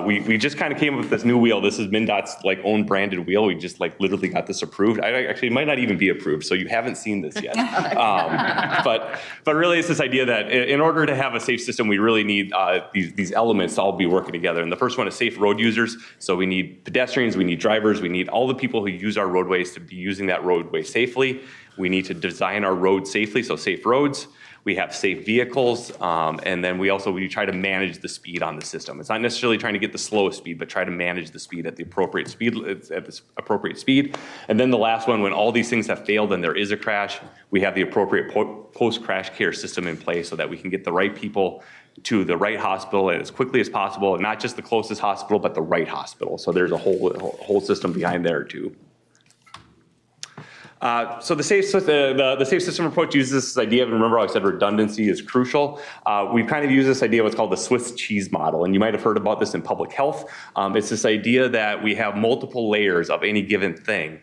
We just kind of came up with this new wheel. This is MnDOT's own branded wheel. We just literally got this approved. Actually, it might not even be approved, so you haven't seen this yet. But really it's this idea that in order to have a safe system, we really need these elements to all be working together. And the first one is safe road users. So we need pedestrians, we need drivers, we need all the people who use our roadways to be using that roadway safely. We need to design our roads safely, so safe roads. We have safe vehicles, and then we try to manage the speed on the system. It's not necessarily trying to get the slowest speed, but try to manage the speed at the appropriate speed. And then the last one, when all these things have failed and there is a crash, we have the appropriate post-crash care system in place so that we can get the right people to the right hospital as quickly as possible, and not just the closest hospital, but the right hospital. So there's a whole system behind there too. So the safe system approach uses this idea of, remember I said redundancy is crucial. We've kind of used this idea of what's called the Swiss cheese model, and you might have heard about this in public health. It's this idea that we have multiple layers of any given thing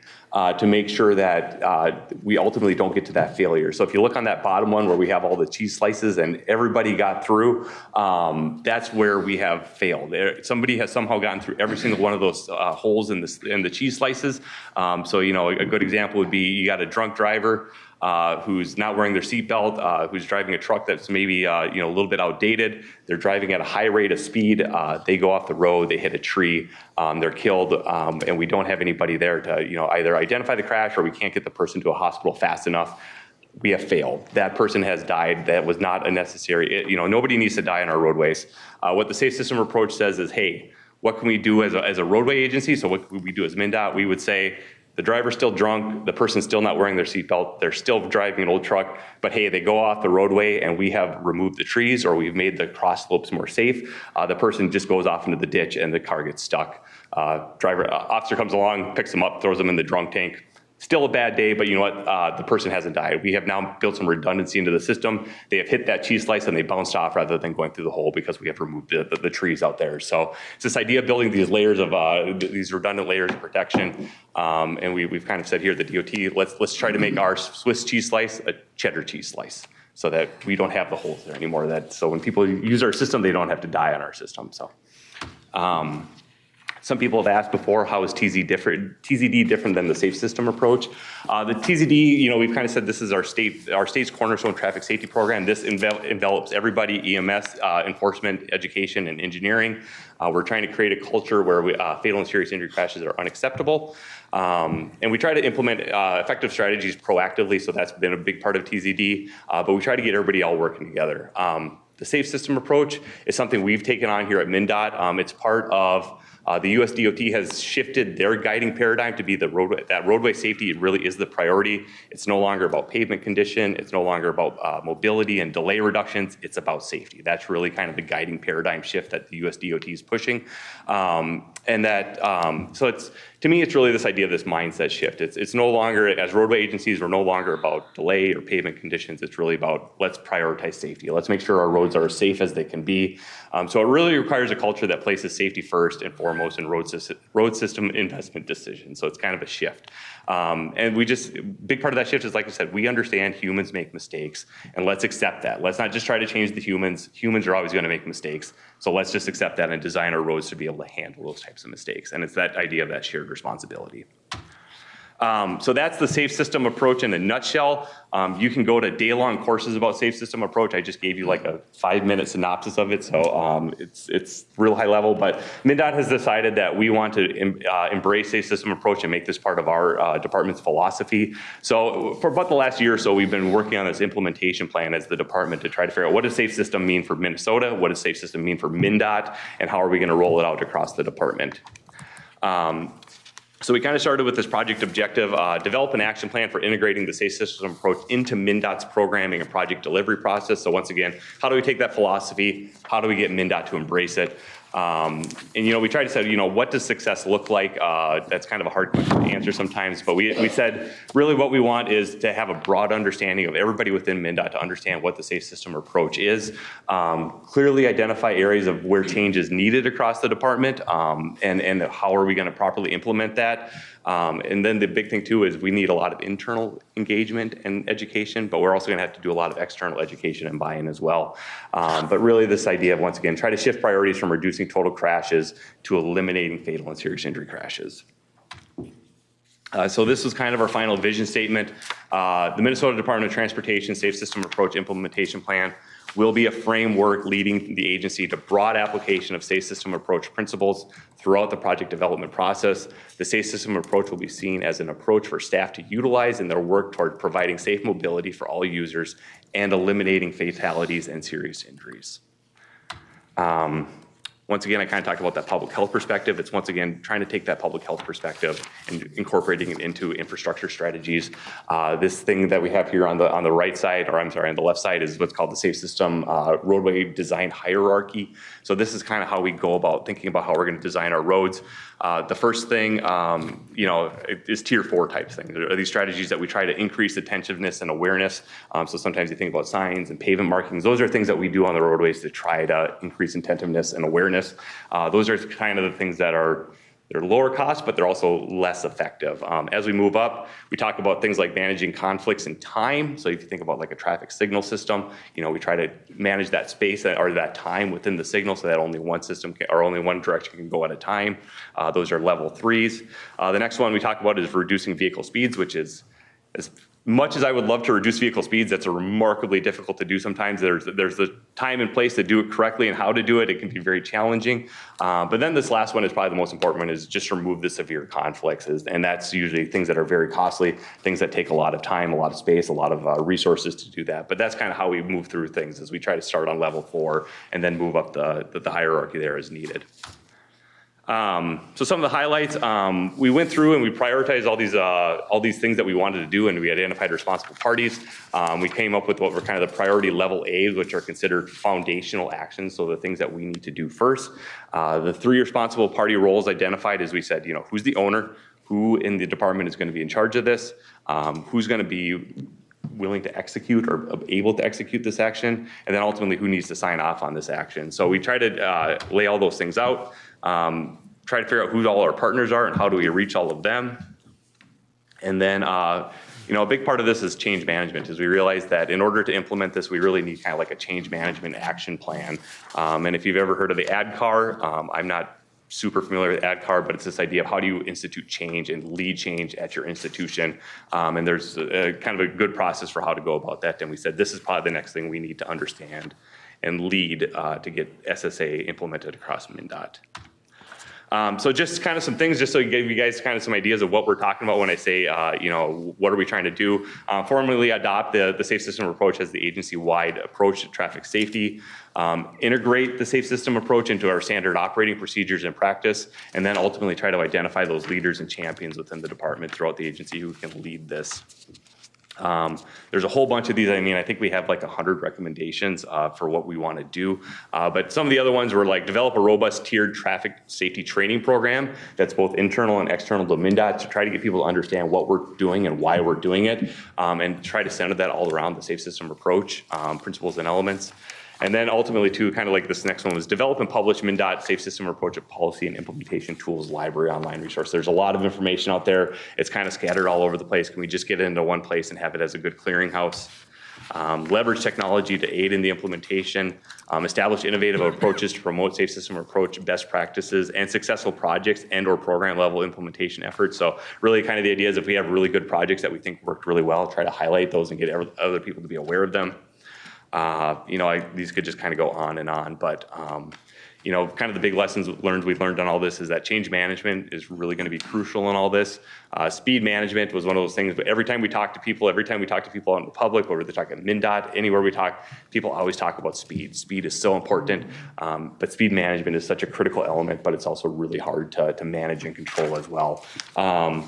to make sure that we ultimately don't get to that failure. So if you look on that bottom one where we have all the cheese slices and everybody got through, that's where we have failed. Somebody has somehow gotten through every single one of those holes in the cheese slices. So a good example would be you got a drunk driver who's not wearing their seatbelt, who's driving a truck that's maybe a little bit outdated. They're driving at a high rate of speed. They go off the road, they hit a tree, they're killed, and we don't have anybody there to either identify the crash or we can't get the person to a hospital fast enough. We have failed. That person has died. That was not a necessary. Nobody needs to die on our roadways. What the safe system approach says is, hey, what can we do as a roadway agency? So what we do as MnDOT, we would say, the driver's still drunk, the person's still not wearing their seatbelt, they're still driving an old truck, but hey, they go off the roadway and we have removed the trees or we've made the cross slopes more safe. The person just goes off into the ditch and the car gets stuck. Officer comes along, picks them up, throws them in the drunk tank, Still a bad day, but you know what? The person hasn't died. We have now built some redundancy into the system. They have hit that cheese slice and they bounced off rather than going through the hole because we have removed the trees out there. So it's this idea of building these layers of these redundant layers of protection. And we've kind of said here, the DOT, let's try to make our Swiss cheese slice a cheddar cheese slice so that we don't have the holes there anymore. So when people use our system, they don't have to die on our system. So. Some people have asked before, how is TZD different than the safe system approach? The TZD, we've kind of said this is our state's cornerstone traffic safety program. This envelops everybody, EMS, enforcement, education, and engineering. We're trying to create a culture where fatal and serious injury crashes are unacceptable. And we try to implement effective strategies proactively, so that's been a big part of TZD, but we try to get everybody all working together. The safe system approach is something we've taken on here at MnDOT. It's part of the US DOT has shifted their guiding paradigm to be that roadway safety really is the priority. It's no longer about pavement condition. It's no longer about mobility and delay reductions. It's about safety. That's really kind of the guiding paradigm shift that the US DOT is pushing. To me, it's really this idea of this mindset shift. It's no longer, as roadway agencies, we're no longer about delay or pavement conditions. It's really about, let's prioritize safety. Let's make sure our roads are as safe as they can be. So it really requires a culture that places safety first and foremost in road system investment decisions. So it's kind of a shift. And big part of that shift is, like I said, we understand humans make mistakes, and let's accept that. Let's not just try to change the humans. Humans are always going to make mistakes. So let's just accept that and design our roads to be able to handle those types of mistakes. And it's that idea of that shared responsibility. So that's the safe system approach in a nutshell. You can go to day-long courses about safe system approach. I just gave you like a 5-minute synopsis of it, so it's real high level. But MnDOT has decided that we want to embrace safe system approach and make this part of our department's philosophy. So for about the last year or so, we've been working on this implementation plan as the department to try to figure out what does safe system mean for Minnesota, what does safe system mean for MnDOT, and how are we going to roll it out across the department. So we kind of started with this project objective, develop an action plan for integrating the safe system approach into MnDOT's programming and project delivery process. So once again, how do we take that philosophy? How do we get MnDOT to embrace it? And we tried to say, what does success look like? That's kind of a hard question to answer sometimes, but we said really what we want is to have a broad understanding of everybody within MnDOT to understand what the safe system approach is, clearly identify areas of where change is needed across the department, and how are we going to properly implement that. And then the big thing too is we need a lot of internal engagement and education, but we're also going to have to do a lot of external education and buy-in as well. But really this idea of, once again, try to shift priorities from reducing total crashes to eliminating fatal and serious injury crashes. So this was kind of our final vision statement. The Minnesota Department of Transportation Safe System Approach Implementation Plan will be a framework leading the agency to broad application of safe system approach principles throughout the project development process. The safe system approach will be seen as an approach for staff to utilize in their work toward providing safe mobility for all users and eliminating fatalities and serious injuries. Once again, I kind of talked about that public health perspective. It's once again trying to take that public health perspective and incorporating it into infrastructure strategies. This thing that we have here on the right side, or I'm sorry, on the left side, is what's called the safe system roadway design hierarchy. So this is kind of how we go about thinking about how we're going to design our roads. The first thing, is tier 4 type thing. There are these strategies that we try to increase attentiveness and awareness. So sometimes you think about signs and pavement markings. Those are things that we do on the roadways to try to increase attentiveness and awareness. Those are kind of the things that they're lower cost, but they're also less effective. As we move up, we talk about things like managing conflicts in time. So if you think about like a traffic signal system, we try to manage that space or that time within the signal so that only one system or only one direction can go at a time. Those are level 3s. The next one we talk about is reducing vehicle speeds, which is, as much as I would love to reduce vehicle speeds, that's remarkably difficult to do sometimes. There's the time and place to do it correctly and how to do it. It can be very challenging. But then this last one is probably the most important one, is just remove the severe conflicts. And that's usually things that are very costly, things that take a lot of time, a lot of space, a lot of resources to do that. But that's kind of how we move through things, as we try to start on level 4 and then move up the hierarchy there as needed. So some of the highlights, we went through and we prioritized all these things that we wanted to do, and we identified responsible parties. We came up with what were kind of the priority level A's, which are considered foundational actions, so the things that we need to do first. The 3 responsible party roles identified is, we said, who's the owner, who in the department is going to be in charge of this, who's going to be willing to execute or able to execute this action, and then ultimately who needs to sign off on this action. So we try to lay all those things out, try to figure out who all our partners are and how do we reach all of them. And then, a big part of this is change management, is we realize that in order to implement this, we really need kind of like a change management action plan. And if you've ever heard of the ADCAR, I'm not super familiar with ADCAR, but it's this idea of how do you institute change and lead change at your institution. And there's kind of a good process for how to go about that. And we said, this is probably the next thing we need to understand and lead to get SSA implemented across MnDOT. So just kind of some things, just so I give you guys kind of some ideas of what we're talking about when I say, what are we trying to do? Formally adopt the safe system approach as the agency-wide approach to traffic safety. Integrate the safe system approach into our standard operating procedures and practice, and then ultimately try to identify those leaders and champions within the department throughout the agency who can lead this. There's a whole bunch of these. I mean, I think we have like 100 recommendations for what we want to do. But some of the other ones were like develop a robust tiered traffic safety training program that's both internal and external to MnDOT to try to get people to understand what we're doing and why we're doing it, and try to center that all around the safe system approach, principles and elements. And then ultimately, too, kind of like this next one was develop and publish MnDOT Safe System Approach of Policy and Implementation Tools Library online resource. There's a lot of information out there. It's kind of scattered all over the place. Can we just get it into one place and have it as a good clearinghouse? Leverage technology to aid in the implementation, establish innovative approaches to promote safe system approach best practices and successful projects and or program level implementation efforts. So really kind of the idea is if we have really good projects that we think worked really well, try to highlight those and get other people to be aware of them. These could just kind of go on, but kind of the big lessons we've learned on all this is that change management is really going to be crucial in all this. Speed management was one of those things, but every time we talk to people out in the public, whether they're talking MnDOT, anywhere we talk, people always talk about speed. Speed is so important, but speed management is such a critical element, but it's also really hard to manage and control as well. One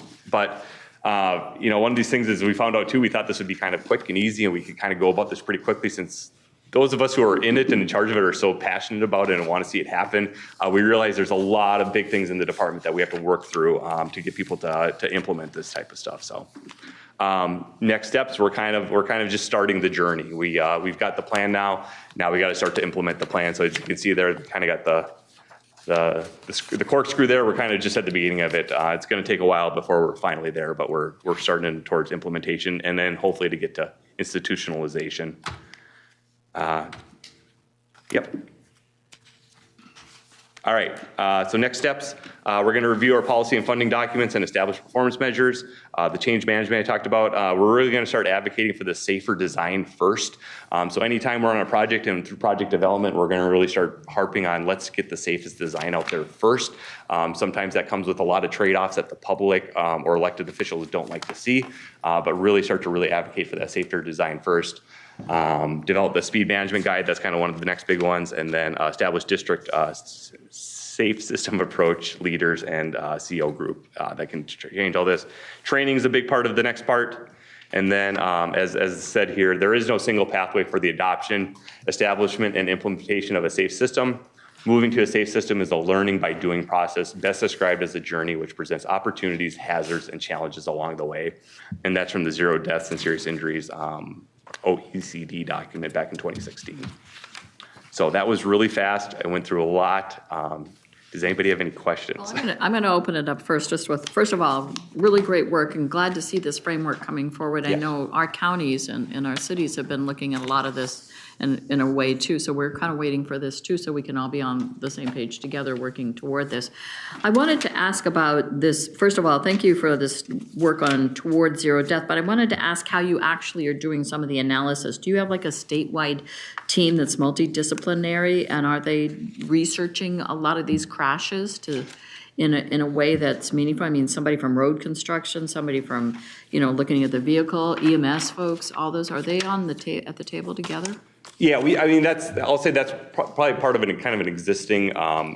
of these things is we found out too, we thought this would be kind of quick and easy and we could kind of go about this pretty quickly since those of us who are in it and in charge of it are so passionate about it and want to see it happen. We realize there's a lot of big things in the department that we have to work through to get people to implement this type of stuff. So next steps, we're kind of just starting the journey. We've got the plan now. Now we got to start to implement the plan. So as you can see there, kind of got the corkscrew there. We're kind of just at the beginning of it. It's going to take a while before we're finally there, but we're starting towards implementation and then hopefully to get to institutionalization. Yep. All right, so next steps, we're going to review our policy and funding documents and establish performance measures. The change management I talked about, we're really going to start advocating for the safer design first. So anytime we're on a project and through project development, we're going to really start harping on let's get the safest design out there first. Sometimes that comes with a lot of trade-offs that the public or elected officials don't like to see, but really start to really advocate for that safer design first. Develop the speed management guide, that's kind of one of the next big ones, and then establish district safe system approach leaders and CO group that can change all this. Training is a big part of the next part. And then as said here, there is no single pathway for the adoption, establishment, and implementation of a safe system. Moving to a safe system is a learning by doing process, best described as a journey which presents opportunities, hazards, and challenges along the way. And that's from the Zero Deaths and Serious Injuries OECD document back in 2016. So that was really fast. I went through a lot. Does anybody have any questions? Well, I'm going to open it up first, just with, first of all, really great work and glad to see this framework coming forward. I know our counties and our cities have been looking at a lot of this in a way too, so we're kind of waiting for this too, so we can all be on the same page together working toward this. I wanted to ask about this, first of all, thank you for this work on Toward Zero Death, but I wanted to ask how you actually are doing some of the analysis. Do you have like a statewide team that's multidisciplinary, and are they researching a lot of these crashes in a way that's meaningful? I mean, somebody from road construction, somebody from, looking at the vehicle, EMS folks, all those, are they on at the table together? Yeah, I'll say that's probably part of kind of an existing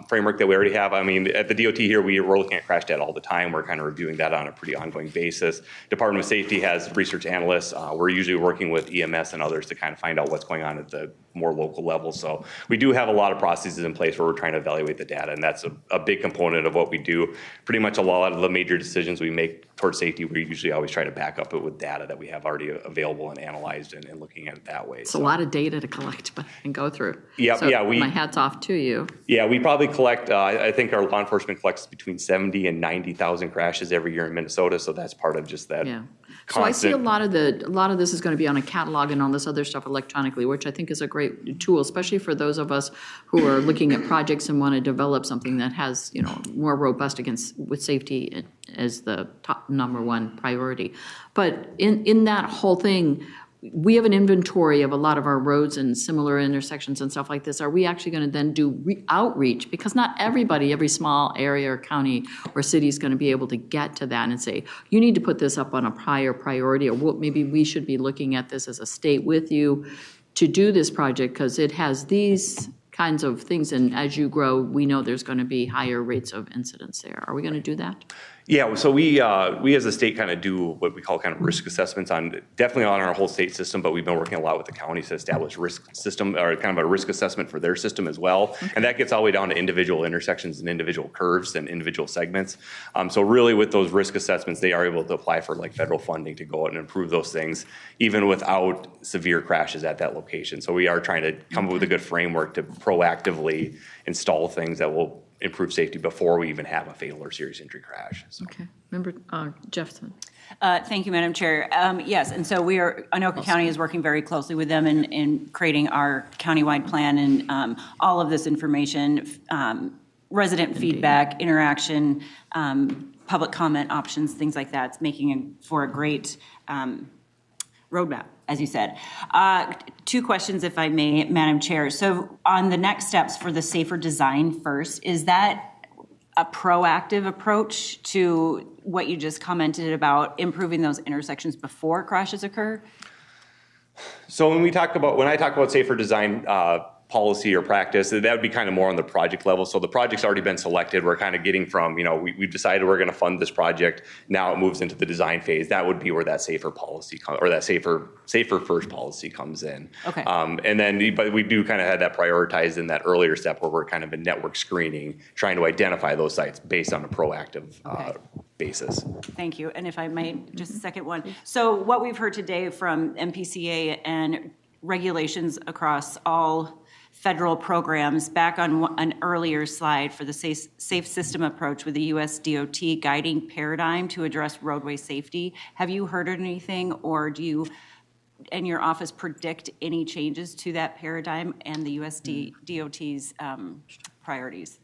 framework that we already have. I mean, at the DOT here, we're looking at crash data all the time. We're kind of reviewing that on a pretty ongoing basis. Department of Safety has research analysts. We're usually working with EMS and others to kind of find out what's going on at the more local level. So we do have a lot of processes in place where we're trying to evaluate the data, and that's a big component of what we do. Pretty much a lot of the major decisions we make towards safety, we usually always try to back up it with data that we have already available and analyzed and looking at it that way. It's a lot of data to collect and go through. Yep, So yeah, my hat's off to you. Yeah, we probably collect, I think our law enforcement collects between 70 and 90,000 crashes every year in Minnesota, so that's part of just that. Yeah. So I see constant- a lot of this is going to be on a catalog and all this other stuff electronically, which I think is a great tool, especially for those of us who are looking at projects and want to develop something that has, more robust with safety as the top number one priority. But in that whole thing, we have an inventory of a lot of our roads and similar intersections and stuff like this. Are we actually going to then do outreach? Because not everybody, every small area or county or city is going to be able to get to that and say, you need to put this up on a higher priority, or maybe we should be looking at this as a state with you to do this project because it has these kinds of things. And as you grow, we know there's going to be higher rates of incidents there. Are we going to do that? Yeah, so we as a state kind of do what we call kind of risk assessments definitely on our whole state system, but we've been working a lot with the counties to establish risk system or kind of a risk assessment for their system as well. Okay. And that gets all the way down to individual intersections and individual curves and individual segments. So really with those risk assessments, they are able to apply for like federal funding to go out and improve those things, even without severe crashes at that location. So we are trying to come up with a good framework to proactively install things that will improve safety before we even have a fatal or serious injury crash. So. Okay. Member Jeffson. Thank you, Madam Chair. Yes, and so Anoka County is working very closely with them in creating our countywide plan and all of this information, resident feedback, interaction, public comment options, things like that. It's making for a great roadmap, as you said. Two questions, if I may, Madam Chair. So on the next steps for the safer design first, is that a proactive approach to what you just commented about improving those intersections before crashes occur? So when I talk about safer design policy or practice, that would be kind of more on the project level. So the project's already been selected. We're kind of getting from, we've decided we're going to fund this project. Now it moves into the design phase. That would be where that safer policy or that safer first policy comes in. Okay. And then, but we do kind of have that prioritized in that earlier step where we're kind of in network screening, trying to identify those sites based on a proactive basis. Thank you. And if I might, just a second one. So what we've heard today from MPCA and regulations across all federal programs, back on an earlier slide for the safe system approach with the US DOT guiding paradigm to address roadway safety. Have you heard anything, or do you in your office predict any changes to that paradigm and the US DOT's priorities?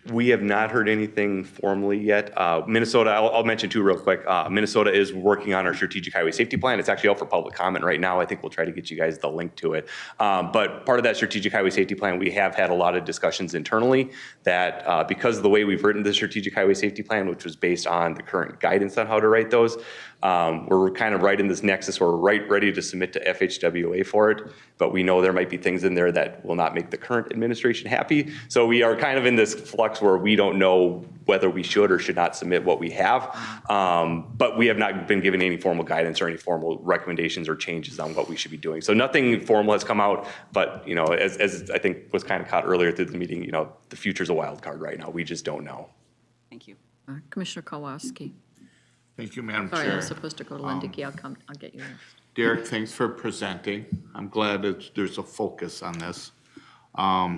We have not heard anything formally yet. Minnesota, I'll mention two real quick. Minnesota is working on our strategic highway safety plan. It's actually out for public comment right now. I think we'll try to get you guys the link to it. But part of that strategic highway safety plan, we have had a lot of discussions internally that because of the way we've written the strategic highway safety plan, which was based on the current guidance on how to write those, we're kind of right in this nexus where we're ready to submit to FHWA for it, but we know there might be things in there that will not make the current administration happy. So we are kind of in this flux where we don't know whether we should or should not submit what we have, but we have not been given any formal guidance or any formal recommendations or changes on what we should be doing. So nothing formal has come out, but as I think was kind of caught earlier through the meeting, the future's a wild card right now. We just don't know. Thank you. Commissioner Kowalski. Thank you, Madam Sorry, I Chair. was supposed to go to Linda Key. I'll get you next. Derek, thanks for presenting. I'm glad that there's a focus on this. I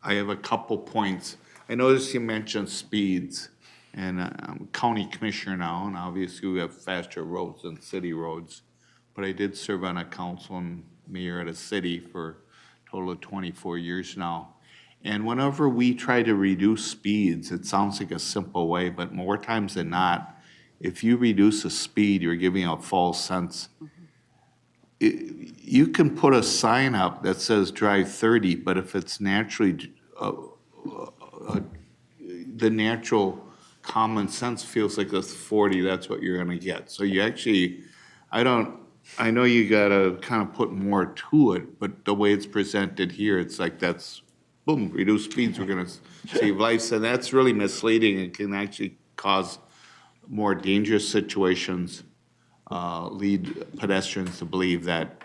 have a couple points. I noticed you mentioned speeds, and I'm a county commissioner now, and obviously we have faster roads than city roads. But I did serve on a council and mayor at a city for a total of 24 years now. And whenever we try to reduce speeds, it sounds like a simple way, but more times than not, if you reduce the speed, you're giving a false sense. You can put a sign up that says drive 30, but if it's naturally, the natural common sense feels like it's 40, that's what you're gonna get. So you actually, I know you gotta kind of put more to it, but the way it's presented here, it's like that's, boom, reduce speeds, we're gonna save lives. And that's really misleading and can actually cause more dangerous situations, lead pedestrians to believe that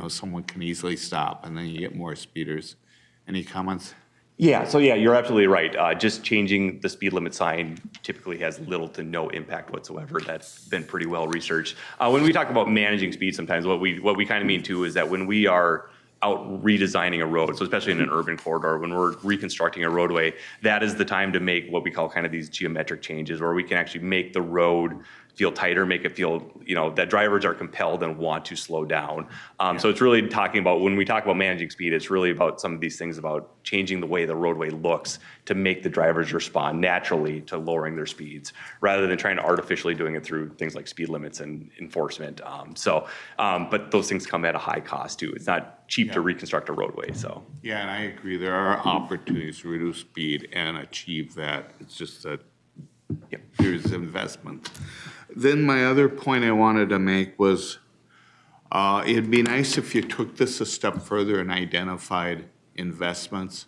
someone can easily stop, and then you get more speeders. Any comments? Yeah, so yeah, you're absolutely right. Just changing the speed limit sign typically has little to no impact whatsoever. That's been pretty well researched. When we talk about managing speed, sometimes what we kind of mean too is that when we are out redesigning a road, so especially in an urban corridor, when we're reconstructing a roadway, that is the time to make what we call kind of these geometric changes, where we can actually make the road feel tighter, make it feel, that drivers are compelled and want to slow down. So it's really talking about, when we talk about managing speed, it's really about some of these things about changing the way the roadway looks to make the drivers respond naturally to lowering their speeds, rather than trying to artificially doing it through things like speed limits and enforcement. But those things come at a high cost too. It's not cheap to reconstruct a roadway, so. Yeah, and I agree. There are opportunities to reduce speed and achieve that. It's just that here's investment. Then my other point I wanted to make was it'd be nice if you took this a step further and identified investments.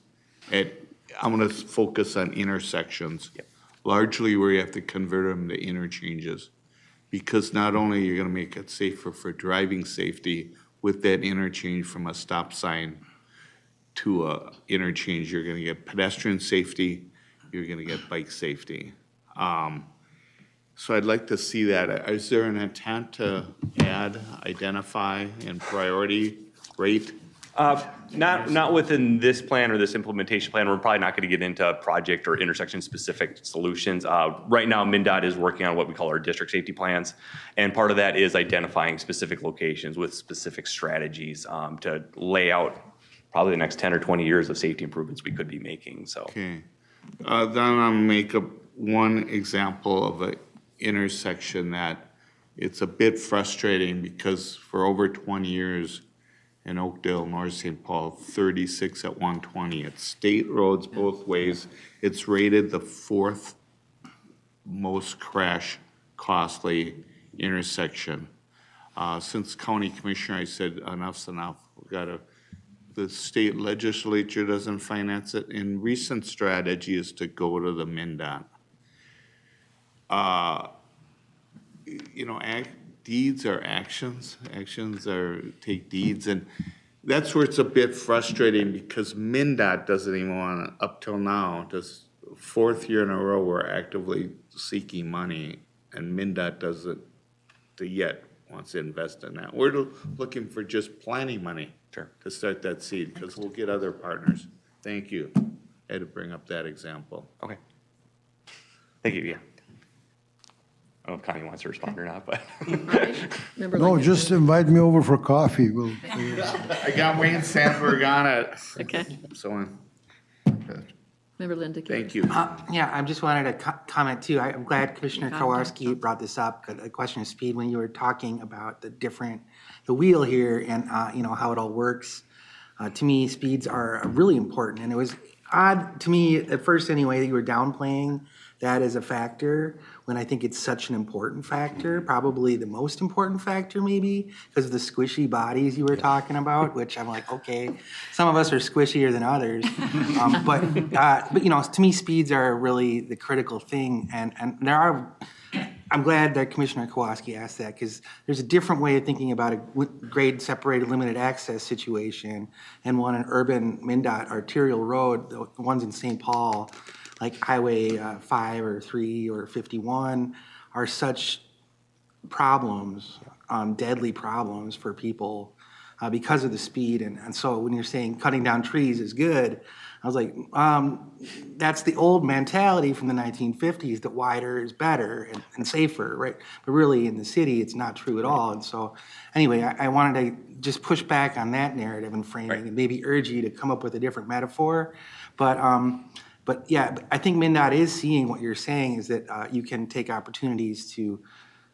I'm going to focus on intersections, largely where you have to convert them to interchanges, because not only are you going to make it safer for driving safety with that interchange from a stop sign to a interchange, you're going to get pedestrian safety, you're going to get bike safety. So I'd like to see that. Is there an intent to add, identify, and priority rate? Not within this plan or this implementation plan. We're probably not going to get into project or intersection-specific solutions. Right now, MnDOT is working on what we call our district safety plans, and part of that is identifying specific locations with specific strategies to lay out probably the next 10 or 20 years of safety improvements we could be making. So. Okay. Then I'll make up one example of an intersection that it's a bit frustrating, because for over 20 years in Oakdale, North St. Paul, 36 at 120. It's state roads both ways. It's rated the 4th most crash costly intersection. Since county commissioner, I said enough's enough. The state legislature doesn't finance it, and recent strategy is to go to the MnDOT. Deeds are actions. Actions are take deeds, and that's where it's a bit frustrating, because MnDOT doesn't even want to, up till now, just 4th year in a row, we're actively seeking money, and MnDOT doesn't yet wants to invest in that. We're looking for just planning money to start that seed, because we'll get other partners. Thank you. I had to bring up that example. Okay. Thank you, yeah. I don't know if Connie wants to respond or not, but. No, just invite me over for coffee. I got Wayne Sandberg on it. Okay. So, Member Linda. thank you. Yeah, I just wanted to comment too. I'm glad Commissioner Kowarski brought this up, the question of speed, when you were talking about the wheel here and, how it all works. To me, speeds are really important. And it was odd to me at first anyway, that you were downplaying that as a factor, when I think it's such an important factor, probably the most important factor maybe, because of the squishy bodies you were talking about, which I'm like, okay, some of us are squishier than others. But to me, speeds are really the critical thing. And I'm glad that Commissioner Kowarski asked that, because there's a different way of thinking about a grade separated limited access situation and one an urban MnDOT arterial road, the ones in St. Paul, like Highway 5 or 3 or 51, are such problems, deadly problems for people because of the speed. And so when you're saying cutting down trees is good, I was like, that's the old mentality from the 1950s, that wider is better and safer, right? But really in the city, it's not true at all. And so anyway, I wanted to just push back on that narrative and framing and maybe urge you to come up with a different metaphor. But yeah, I think MnDOT is seeing what you're saying, is that you can take opportunities to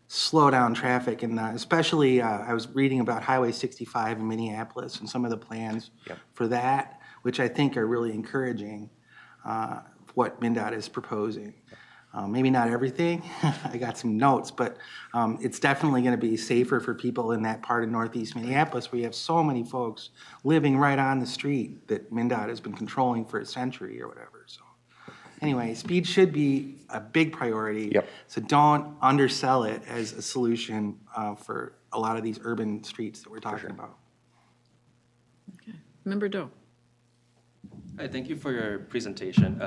slow down traffic. And especially, I was reading about Highway 65 in Minneapolis and some of the plans for that, which I think are really encouraging, what MnDOT is proposing. Maybe not everything, I got some notes, but it's definitely going to be safer for people in that part of Northeast Minneapolis, where you have so many folks living right on the street that MnDOT has been controlling for a century or whatever. So anyway, speed should be a big priority. So don't undersell it as a solution for a lot of these urban streets that we're talking about. Member Doe. Hi, thank you for your presentation.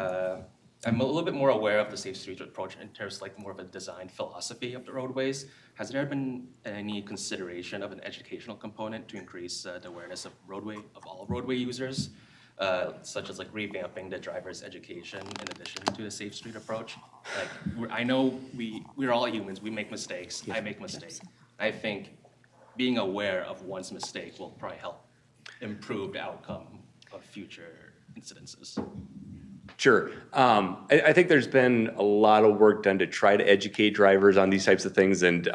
I'm a little bit more aware of the Safe Streets approach in terms of like more of a design philosophy of the roadways. Has there been any consideration of an educational component to increase the awareness of all roadway users, such as like revamping the driver's education in addition to the Safe Street approach? Like, I know we're all humans, we make mistakes, I make mistakes. I think being aware of one's mistake will probably help improve the outcome of future incidences. Sure. I think there's been a lot of work done to try to educate drivers on these types of things. And,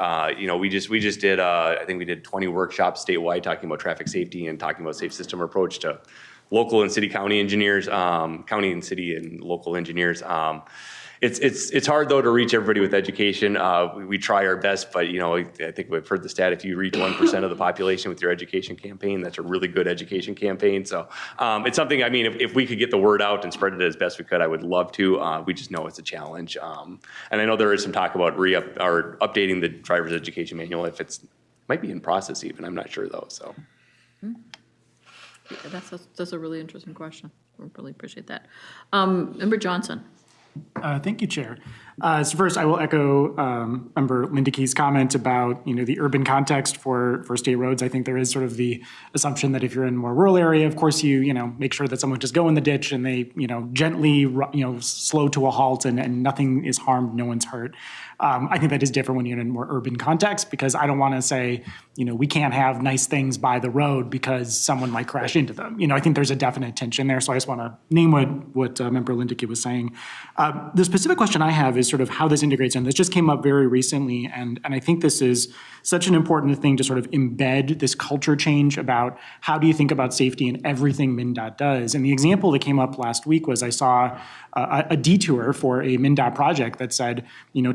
we just did, I think we did 20 workshops statewide talking about traffic safety and talking about safe system approach to local and city county engineers, county and city and local engineers. It's hard though to reach everybody with education. We try our best, but I think we've heard the stat, if you reach 1% of the population with your education campaign, that's a really good education campaign. So it's something, if we could get the word out and spread it as best we could, I would love to. We just know it's a challenge. And I know there is some talk about updating the driver's education manual if might be in process even, I'm not sure though, so. Yeah, that's a really interesting question. We really appreciate that. Member Johnson. Thank you, Chair. So first, I will echo Member Linda Key's comment about the urban context for state roads. I think there is sort of the assumption that if you're in a more rural area, of course you make sure that someone just go in the ditch and they gently slow to a halt and nothing is harmed, no one's hurt. I think that is different when you're in a more urban context, because I don't want to say we can't have nice things by the road because someone might crash into them. I think there's a definite tension there. So I just want to name what Member Linda Key was saying. The specific question I have is sort of how this integrates, and this just came up very recently, and I think this is such an important thing to sort of embed this culture change about how do you think about safety in everything MnDOT does. And the example that came up last week was I saw a detour for a MnDOT project that said,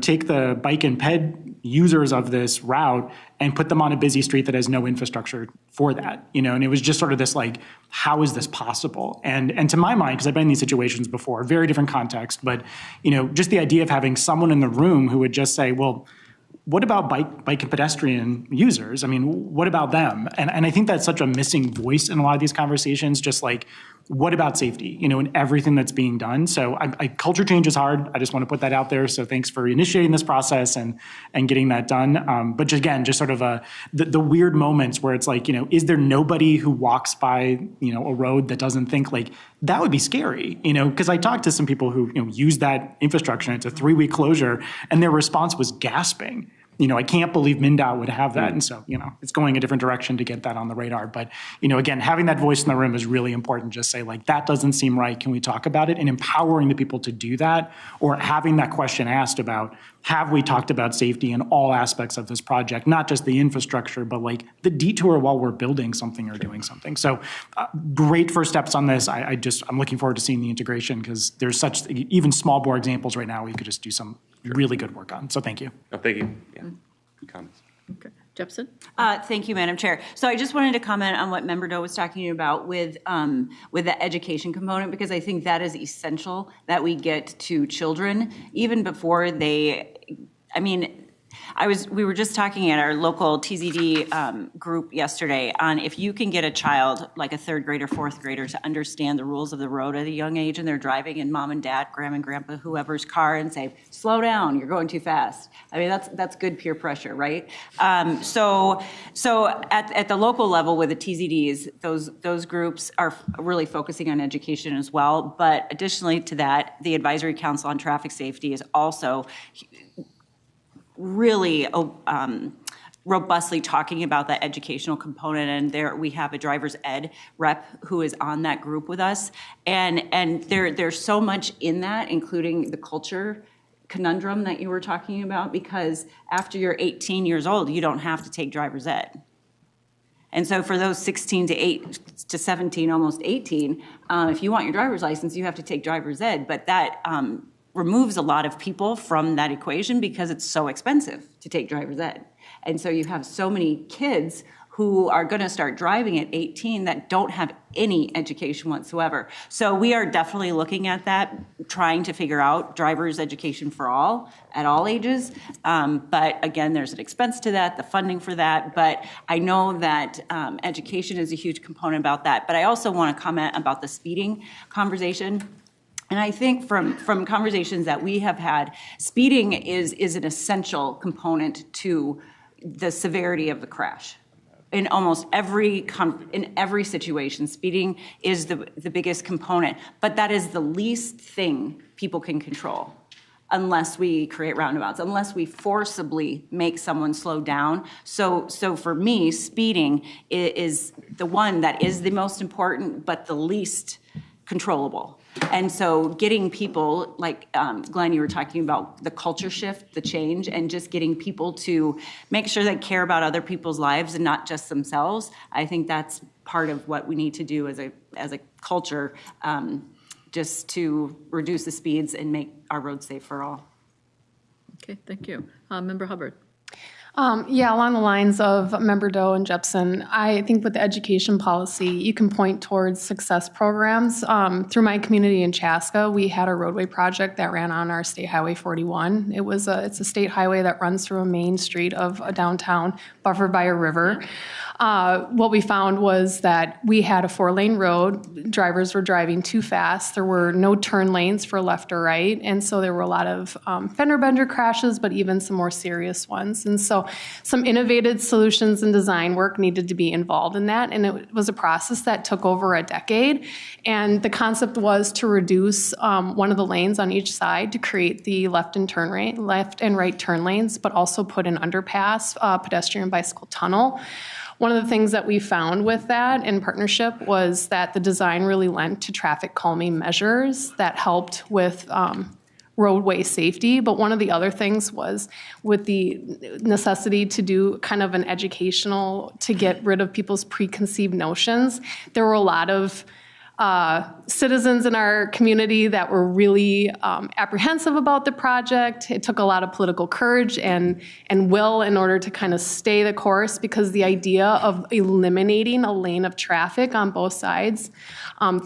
take the bike and ped users of this route and put them on a busy street that has no infrastructure for that, and it was just sort of this like, how is this possible? And to my mind, because I've been in these situations before, very different context, but just the idea of having someone in the room who would just say, well, what about bike and pedestrian users? What about them? And I think that's such a missing voice in a lot of these conversations, just like, what about safety, in everything that's being done? So culture change is hard. I just want to put that out there. So thanks for initiating this process and getting that done. But just sort of the weird moments where it's like, is there nobody who walks by, a road that doesn't think like, that would be scary, because I talked to some people who, use that infrastructure. It's a 3-week closure and their response was gasping. I can't believe MnDOT would have that. And so, it's going a different direction to get that on the radar. But, again, having that voice in the room is really important. Just say like, that doesn't seem right. Can we talk about it? And empowering the people to do that, or having that question asked about, have we talked about safety in all aspects of this project, not just the infrastructure, but like the detour while we're building something or doing something. So great first steps on this. I'm looking forward to seeing the integration, because there's such even small bore examples right now we could just do some really good work on. So thank you. Oh, thank you. Yeah. Good comments. Okay. Jepsen? Thank you, Madam Chair. So I just wanted to comment on what Member Doe was talking about with the education component, because I think that is essential that we get to children even before we were just talking at our local TZD group yesterday on if you can get a child, like a 3rd grader, 4th grader, to understand the rules of the road at a young age, and they're driving in mom and dad, grandma and grandpa, whoever's car, and say, slow down, you're going too fast. That's good peer pressure, right? So at the local level with the TZDs, those groups are really focusing on education as well. But additionally to that, the Advisory Council on Traffic Safety is also really robustly talking about that educational component, and there we have a driver's ed rep who is on that group with us, and there's so much in that, including the culture conundrum that you were talking about, because after you're 18 years old, you don't have to take driver's ed. And so for those 16 to 17, almost 18, if you want your driver's license, you have to take driver's ed, but that removes a lot of people from that equation because it's so expensive to take driver's ed. And so you have so many kids who are going to start driving at 18 that don't have any education whatsoever. So we are definitely looking at that, trying to figure out driver's education for all, at all ages. But again, there's an expense to that, the funding for that. But I know that education is a huge component about that. But I also want to comment about the speeding conversation. And I think from conversations that we have had, speeding is an essential component to the severity of the crash. In almost every situation, speeding is the biggest component. But that is the least thing people can control unless we create roundabouts, unless we forcibly make someone slow down. So for me, speeding is the one that is the most important, but the least controllable. And so getting people, like Glenn, you were talking about the culture shift, the change, and just getting people to make sure they care about other people's lives and not just themselves. I think that's part of what we need to do as a culture, just to reduce the speeds and make our roads safe for all. Okay, thank you. Member Hubbard. Yeah, along the lines of Member Doe and Jepson, I think with the education policy, you can point towards success programs. Through my community in Chaska, we had a roadway project that ran on our State Highway 41. It's a state highway that runs through a main street of a downtown buffered by a river. What we found was that we had a 4-lane road. Drivers were driving too fast. There were no turn lanes for left or right. And so there were a lot of fender bender crashes, but even some more serious ones. And so some innovative solutions and design work needed to be involved in that. And it was a process that took over a decade. And the concept was to reduce one of the lanes on each side to create the left and right turn lanes, but also put an underpass, pedestrian bicycle tunnel. One of the things that we found with that in partnership was that the design really lent to traffic calming measures that helped with roadway safety. But one of the other things was with the necessity to do kind of an educational, to get rid of people's preconceived notions. There were a lot of citizens in our community that were really apprehensive about the project. It took a lot of political courage and will in order to kind of stay the course, because the idea of eliminating a lane of traffic on both sides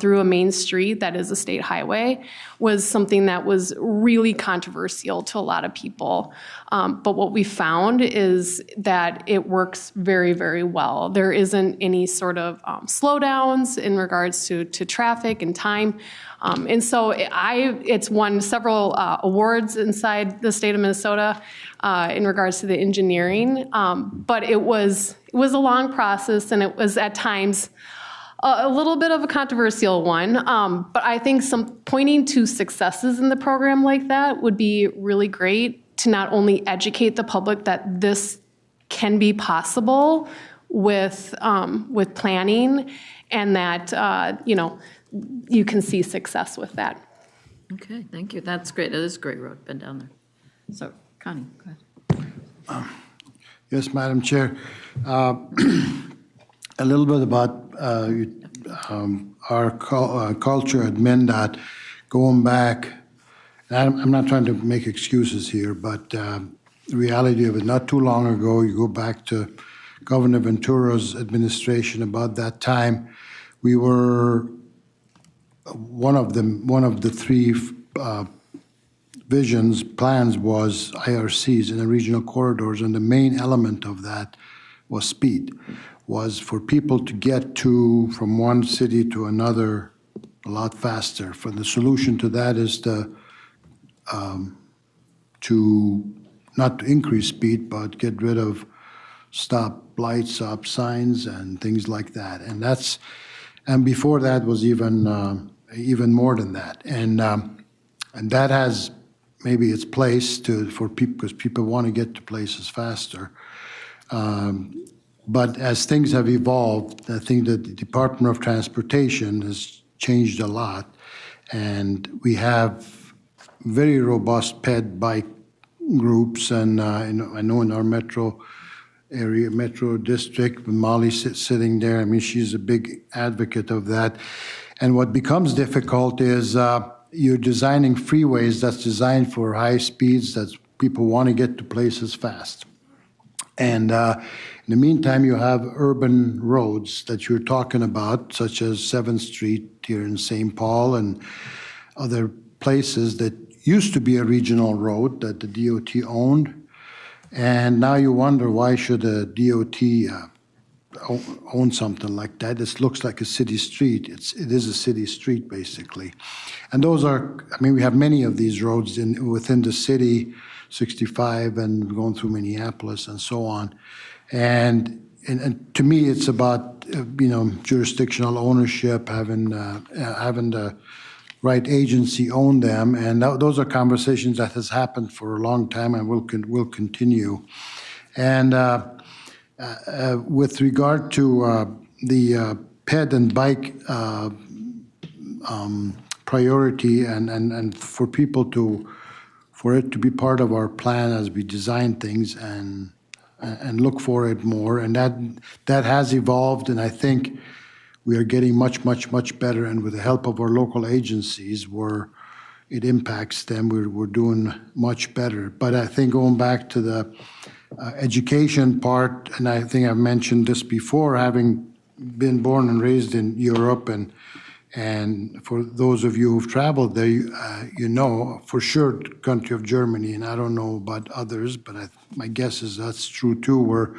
through a main street that is a state highway was something that was really controversial to a lot of people. But what we found is that it works very, very well. There isn't any sort of slowdowns in regards to traffic and time. And so it's won several awards inside the state of Minnesota in regards to the engineering. But it was a long process, and it was at times a little bit of a controversial one. But I think some pointing to successes in the program like that would be really great, to not only educate the public that this can be possible with planning, and that you can see success with that. Okay, thank you. That's great. It is a great road. Been down there. So, Connie, go ahead. Yes, Madam Chair. A little bit about our culture at MnDOT, going back. I'm not trying to make excuses here, but the reality of it, not too long ago, you go back to Governor Ventura's administration. About that time, we were one of the three plans was IRCs in the regional corridors, and the main element of that was speed, was for people to get from one city to another a lot faster. For the solution to that is to not to increase speed, but get rid of stop lights, stop signs, and things like that. And before that was even more than that. And that has maybe its place for people, because people want to get to places faster. But as things have evolved, I think that the Department of Transportation has changed a lot, and we have very robust ped bike groups, and I know in our metro district, Molly's sitting there. I mean, she's a big advocate of that. And what becomes difficult is you're designing freeways that's designed for high speeds, that people want to get to places fast. And in the meantime, you have urban roads that you're talking about, such as 7th Street here in St. Paul and other places that used to be a regional road that the DOT owned. And now you wonder, why should a DOT own something like that? This looks like a city street. It is a city street, basically. And those are, I mean, we have many of these roads within the city, 65 and going through Minneapolis and so on. And to me, it's about, jurisdictional ownership, having the right agency own them. And those are conversations that has happened for a long time and will continue. And with regard to the ped and bike priority and for people for it to be part of our plan as we design things and look for it more, and that has evolved, and I think we are getting much better, and with the help of our local agencies where it impacts them, we're doing much better. But I think going back to the education part, and I think I've mentioned this before, having been born and raised in Europe, and for those of you who've traveled there, you know for sure the country of Germany, and I don't know about others, but my guess is that's true too, where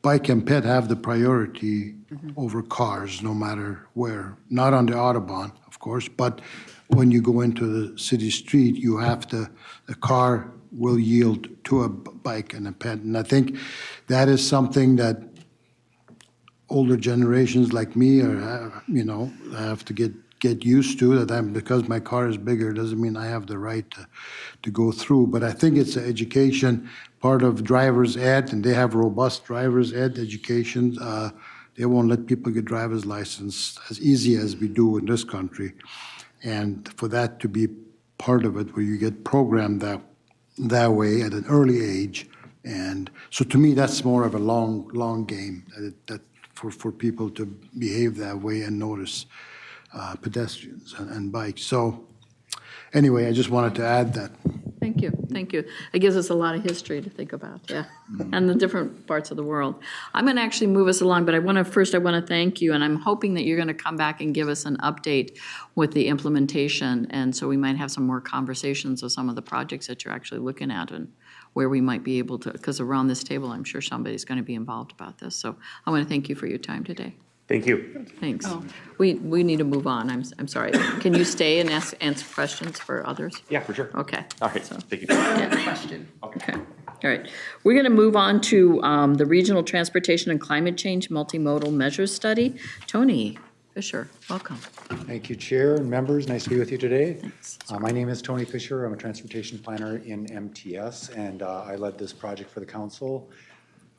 bike and ped have the priority over cars, no matter where. Not on the Autobahn, of course, but when you go into the city street, the car will yield to a bike and a ped. And I think that is something that older generations like me have to get used to, that because my car is bigger doesn't mean I have the right to go through. But I think it's an education part of driver's ed, and they have robust driver's ed education. They won't let people get driver's license as easy as we do in this country. And for that to be part of it, where you get programmed that way at an early age. And so to me, that's more of a long game that for people to behave that way and notice pedestrians and bikes. So anyway, I just wanted to add that. Thank you. It gives us a lot of history to think about, and the different parts of the world. I'm going to actually move us along, but I want to thank you, and I'm hoping that you're going to come back and give us an update with the implementation, and so we might have some more conversations of some of the projects that you're actually looking at and where we might be able to, because around this table, I'm sure somebody's going to be involved about this. So I want to thank you for your time today. Thank you. Thanks. We need to move on. I'm sorry. Can you stay and answer questions for others? Yeah, for sure. Okay. All right, thank you. Question. Okay. All right. We're going to move on to the Regional Transportation and Climate Change Multimodal Measures Study. Tony Fisher, welcome. Thank you, Chair and members. Nice to be with you today. My name is Tony Fisher. I'm a transportation planner in MTS, and I led this project for the council.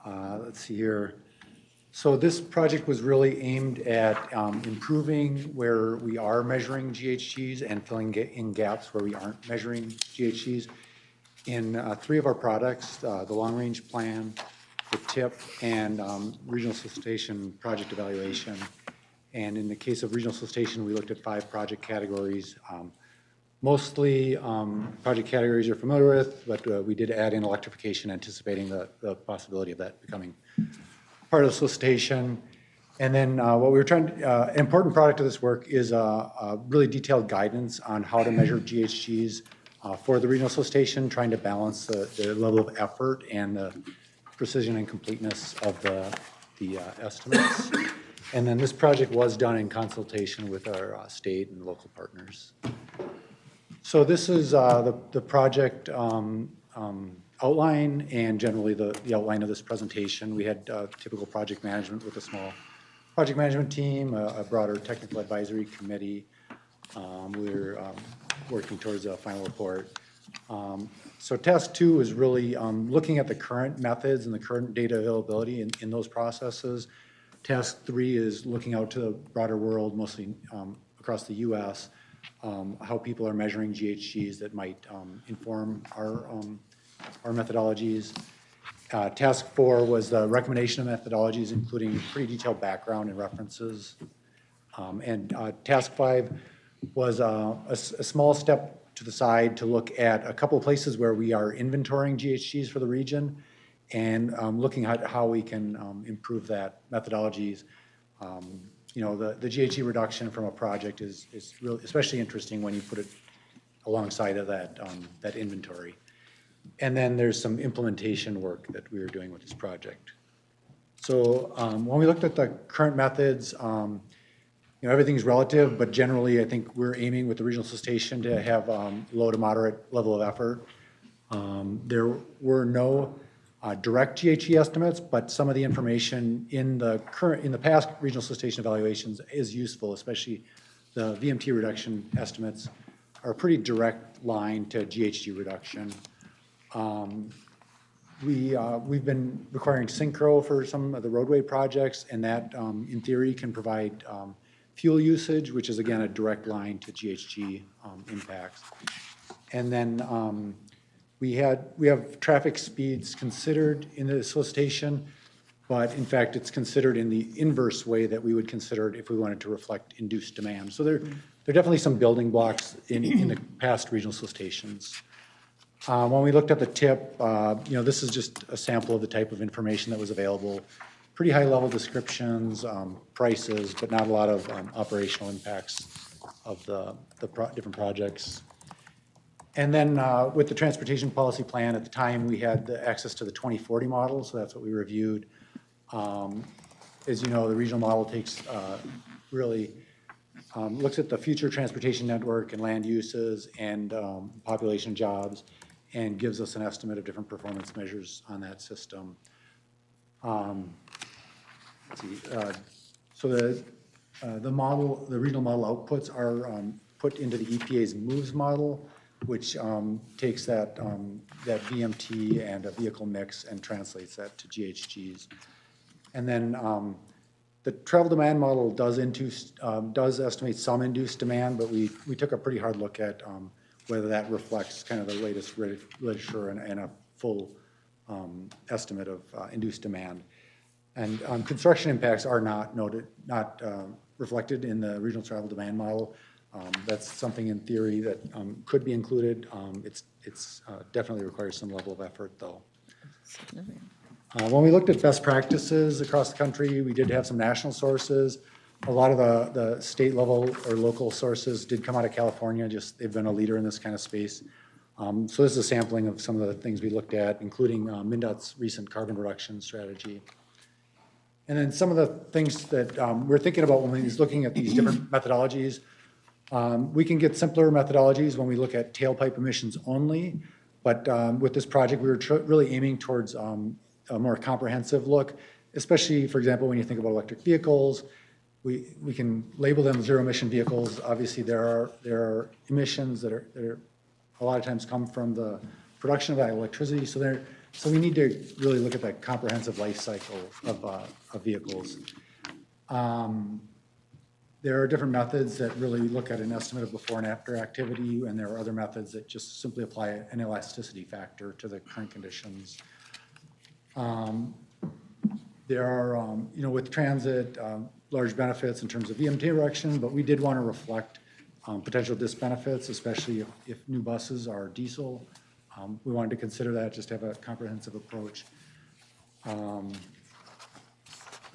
Let's see here. So this project was really aimed at improving where we are measuring GHGs and filling in gaps where we aren't measuring GHGs. In 3 of our products, the Long Range Plan, the TIP, and Regional Solicitation Project Evaluation. And in the case of Regional Solicitation, we looked at 5 project categories. Mostly project categories you're familiar with, but we did add in electrification, anticipating the possibility of that becoming part of the solicitation. And then what we were trying to, an important product of this work is a really detailed guidance on how to measure GHGs for the regional solicitation, trying to balance the level of effort and the precision and completeness of the estimates. And then this project was done in consultation with our state and local partners. So this is the project outline and generally the outline of this presentation. We had typical project management with a small project management team, a broader technical advisory committee. We're working towards a final report. So task 2 is really looking at the current methods and the current data availability in those processes. Task 3 is looking out to the broader world, mostly across the US, how people are measuring GHGs that might inform our methodologies. Task 4 was the recommendation of methodologies, including pretty detailed background and references. And Task 5 was a small step to the side to look at a couple of places where we are inventorying GHGs for the region and looking at how we can improve that methodologies. The GHG reduction from a project is really especially interesting when you put it alongside of that inventory. And then there's some implementation work that we were doing with this project. So when we looked at the current methods, everything's relative, but generally I think we're aiming with the regional solicitation to have low to moderate level of effort. There were no direct GHG estimates, but some of the information in the past regional solicitation evaluations is useful, especially the VMT reduction estimates are a pretty direct line to GHG reduction. We've been requiring synchro for some of the roadway projects, and that in theory can provide fuel usage, which is again a direct line to GHG impacts. And then we have traffic speeds considered in the solicitation, but in fact it's considered in the inverse way that we would consider it if we wanted to reflect induced demand. So there are definitely some building blocks in the past regional solicitations. When we looked at the tip, this is just a sample of the type of information that was available. Pretty high level descriptions, prices, but not a lot of operational impacts of the different projects. And then with the transportation policy plan, at the time we had the access to the 2040 model, so that's what we reviewed. As you know, the regional model takes really looks at the future transportation network and land uses and population jobs, and gives us an estimate of different performance measures on that system. Let's see. So the model, the regional model outputs are put into the EPA's MOVES model, which takes that VMT and a vehicle mix and translates that to GHGs. And then the travel demand model does estimate some induced demand, but we took a pretty hard look at whether that reflects kind of the latest literature and a full estimate of induced demand. And construction impacts are not reflected in the regional travel demand model. That's something in theory that could be included. It's definitely requires some level of effort, though. When we looked at best practices across the country, we did have some national sources. A lot of the state level or local sources did come out of California. They've been a leader in this kind of space. So this is a sampling of some of the things we looked at, including MnDOT's recent carbon reduction strategy. And then some of the things that we're thinking about when we're looking at these different methodologies. We can get simpler methodologies when we look at tailpipe emissions only, but with this project, we were really aiming towards a more comprehensive look, especially, for example, when you think about electric vehicles. We can label them zero emission vehicles. Obviously, there are emissions that are a lot of times come from the production of that electricity. So we need to really look at that comprehensive life cycle of vehicles. There are different methods that really look at an estimate of before and after activity, and there are other methods that just simply apply an elasticity factor to the current conditions. There are, with transit, large benefits in terms of VMT reduction, but we did want to reflect potential disbenefits, especially if new buses are diesel. We wanted to consider that, just have a comprehensive approach. Let's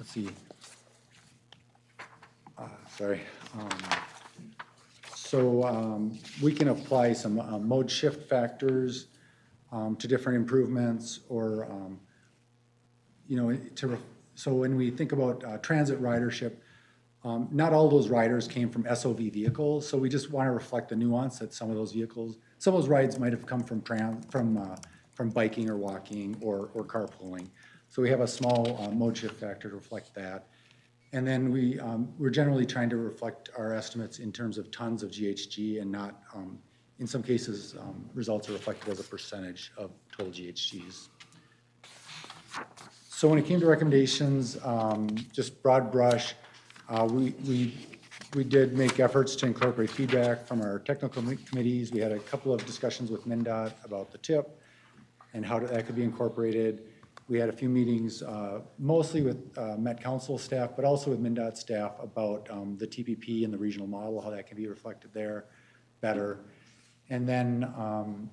see. Sorry. So we can apply some mode shift factors to different improvements, or so when we think about transit ridership, not all those riders came from SOV vehicles, so we just want to reflect the nuance that some of those rides might have come from biking or walking or carpooling. So we have a small mode shift factor to reflect that. And then we're generally trying to reflect our estimates in terms of tons of GHG and not, in some cases, results are reflected as a percentage of total GHGs. So when it came to recommendations, just broad brush, we did make efforts to incorporate feedback from our technical committees. We had a couple of discussions with MnDOT about the tip and how that could be incorporated. We had a few meetings, mostly with Met Council staff, but also with MnDOT staff about the TPP and the regional model, how that can be reflected there better. And then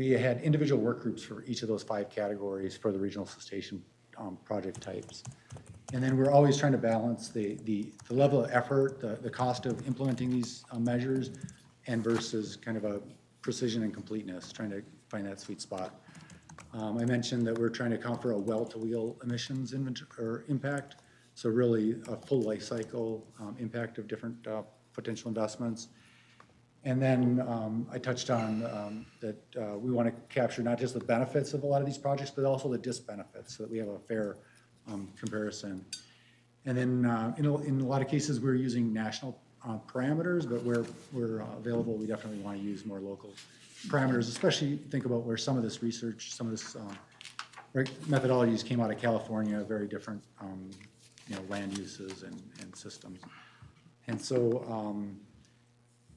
we had individual work groups for each of those 5 categories for the regional solicitation project types. And then we're always trying to balance the level of effort, the cost of implementing these measures, and versus kind of a precision and completeness, trying to find that sweet spot. I mentioned that we're trying to account for a well-to-wheel emissions impact, so really a full life cycle impact of different potential investments. And then I touched on that we want to capture not just the benefits of a lot of these projects, but also the disbenefits, so that we have a fair comparison. And then in a lot of cases, we're using national parameters, but where we're available, we definitely want to use more local parameters, especially think about where some of this research, some of this methodologies came out of California, very different land uses and systems. And so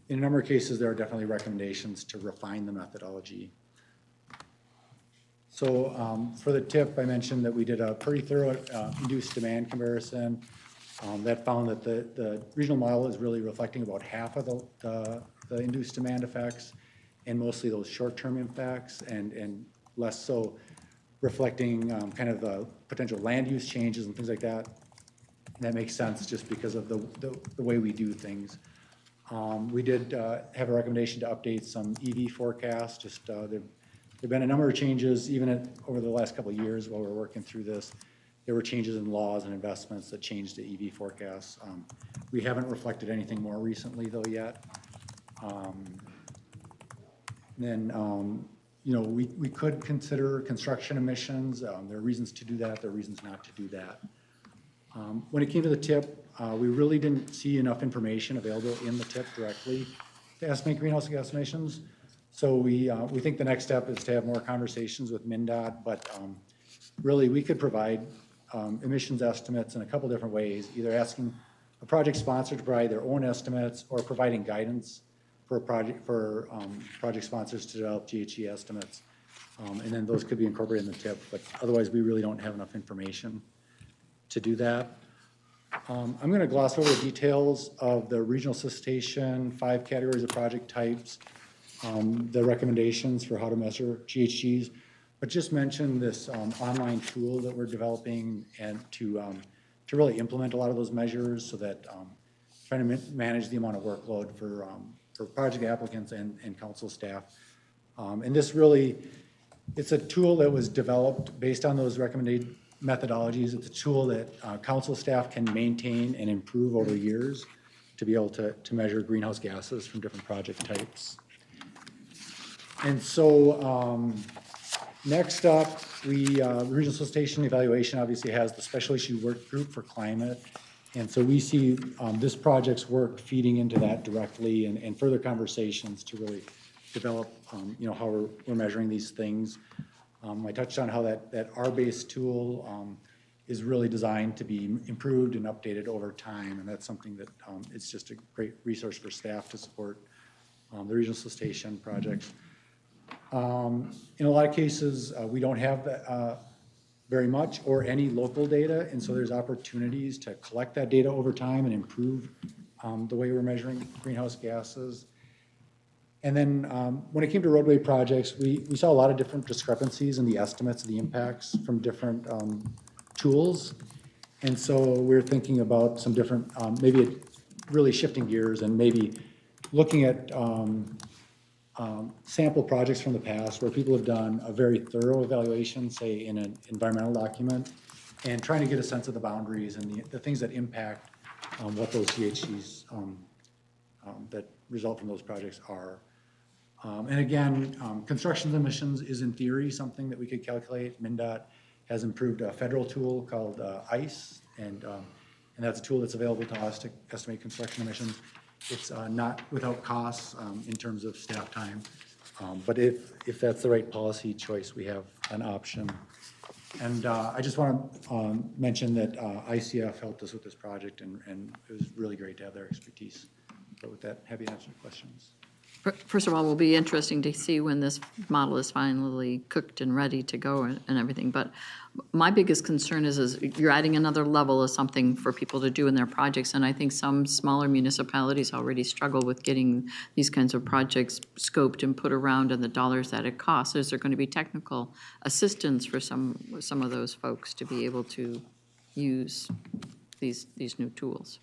in a number of cases, there are definitely recommendations to refine the methodology. So for the TIP, I mentioned that we did a pretty thorough induced demand comparison that found that the regional model is really reflecting about half of the induced demand effects, and mostly those short-term impacts, and less so reflecting kind of the potential land use changes and things like that. And that makes sense just because of the way we do things. We did have a recommendation to update some EV forecasts. Just there've been a number of changes, even over the last couple of years while we're working through this. There were changes in laws and investments that changed the EV forecasts. We haven't reflected anything more recently, though, yet. We could consider construction emissions. There are reasons to do that. There are reasons not to do that. When it came to the TIP, we really didn't see enough information available in the TIP directly to estimate greenhouse gas emissions. So we think the next step is to have more conversations with MnDOT, but really we could provide emissions estimates in a couple different ways, either asking a project sponsor to provide their own estimates or providing guidance for project sponsors to develop GHG estimates. And then those could be incorporated in the TIP, but otherwise we really don't have enough information to do that. I'm going to gloss over the details of the regional solicitation, 5 categories of project types, the recommendations for how to measure GHGs, but just mention this online tool that we're developing and to really implement a lot of those measures, so that trying to manage the amount of workload for project applicants and council staff. And this really, it's a tool that was developed based on those recommended methodologies. It's a tool that council staff can maintain and improve over years to be able to measure greenhouse gases from different project types. And so next up, the regional solicitation evaluation obviously has the special issue work group for climate. And so we see this project's work feeding into that directly, and further conversations to really develop how we're measuring these things. I touched on how that R-based tool is really designed to be improved and updated over time, and that's something that it's just a great resource for staff to support the regional solicitation projects. In a lot of cases, we don't have very much or any local data, and so there's opportunities to collect that data over time and improve the way we're measuring greenhouse gases. And then when it came to roadway projects, we saw a lot of different discrepancies in the estimates of the impacts from different tools. And so we're thinking about some different, maybe really shifting gears and maybe looking at sample projects from the past where people have done a very thorough evaluation, say in an environmental document, and trying to get a sense of the boundaries and the things that impact what those GHGs that result from those projects are. And again, construction emissions is in theory something that we could calculate. MnDOT has improved a federal tool called ICE, and that's a tool that's available to us to estimate construction emissions. It's not without costs in terms of staff time, but if that's the right policy choice, we have an option. And I just want to mention that ICF helped us with this project, and it was really great to have their expertise. But with that, happy to answer questions. First of all, it will be interesting to see when this model is finally cooked and ready to go and everything. But my biggest concern is you're adding another level of something for people to do in their projects. And I think some smaller municipalities already struggle with getting these kinds of projects scoped and put around and the dollars that it costs. Is there going to be technical assistance for some of those folks to be able to use these new tools?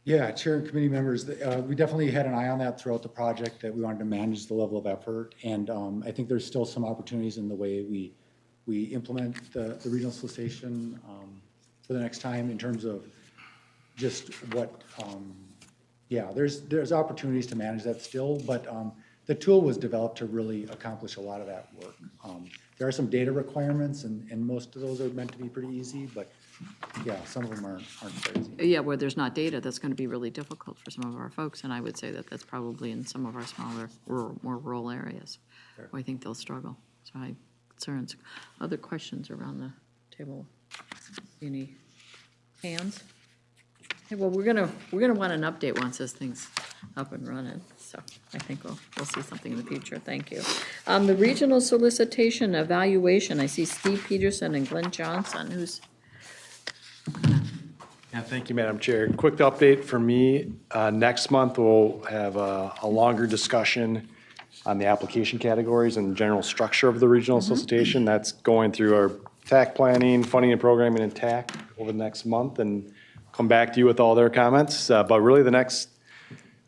Yeah, Chair and committee members, we definitely had an eye on that throughout the project, that we wanted to manage the level of effort. And I think there's still some opportunities in the way we implement the regional solicitation for the next time in terms of just what, there's opportunities to manage that still, but the tool was developed to really accomplish a lot of that work. There are some data requirements, and most of those are meant to be pretty easy, but yeah, some of them aren't crazy. Yeah, where there's not data, that's going to be really difficult for some of our folks, and I would say that that's probably in some of our smaller, more rural areas. Where I think they'll struggle. So I have concerns. Other questions around the table? Any hands? Okay, well, we're gonna want an update once this thing's up and running. So I think we'll see something in the future. Thank you. The regional solicitation evaluation. I see Steve Peterson and Glenn Johnson. Who's Yeah, thank you, Madam Chair. Quick update for me. Next month, we'll have a longer discussion on the application categories and general structure of the regional solicitation. That's going through our TAC planning, funding and programming, and TAC over the next month, and come back to you with all their comments. But really, the next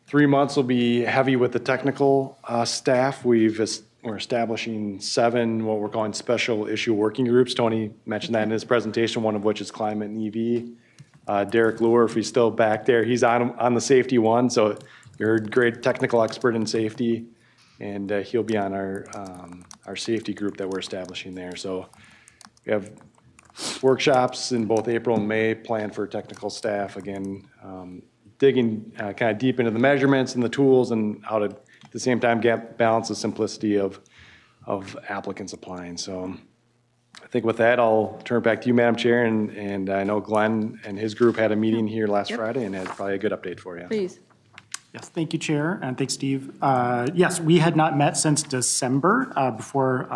3 months will be heavy with the technical staff. We're establishing 7 what we're calling special issue working groups. Tony mentioned that in his presentation, one of which is climate and EV. Derek Lure, if he's still back there, he's on the safety one, so you're a great technical expert in safety, and he'll be on our safety group that we're establishing there. So we have workshops in both April and May planned for technical staff, again, digging kind of deep into the measurements and the tools and how to, at the same time, balance the simplicity of applicants applying. So I think with that, I'll turn it back to you, Madam Chair, and I know Glenn and his group had a meeting here last Friday and had probably a good update for you. Please. Yes, thank you, Chair, and thanks, Steve. Yes, we had not met since December before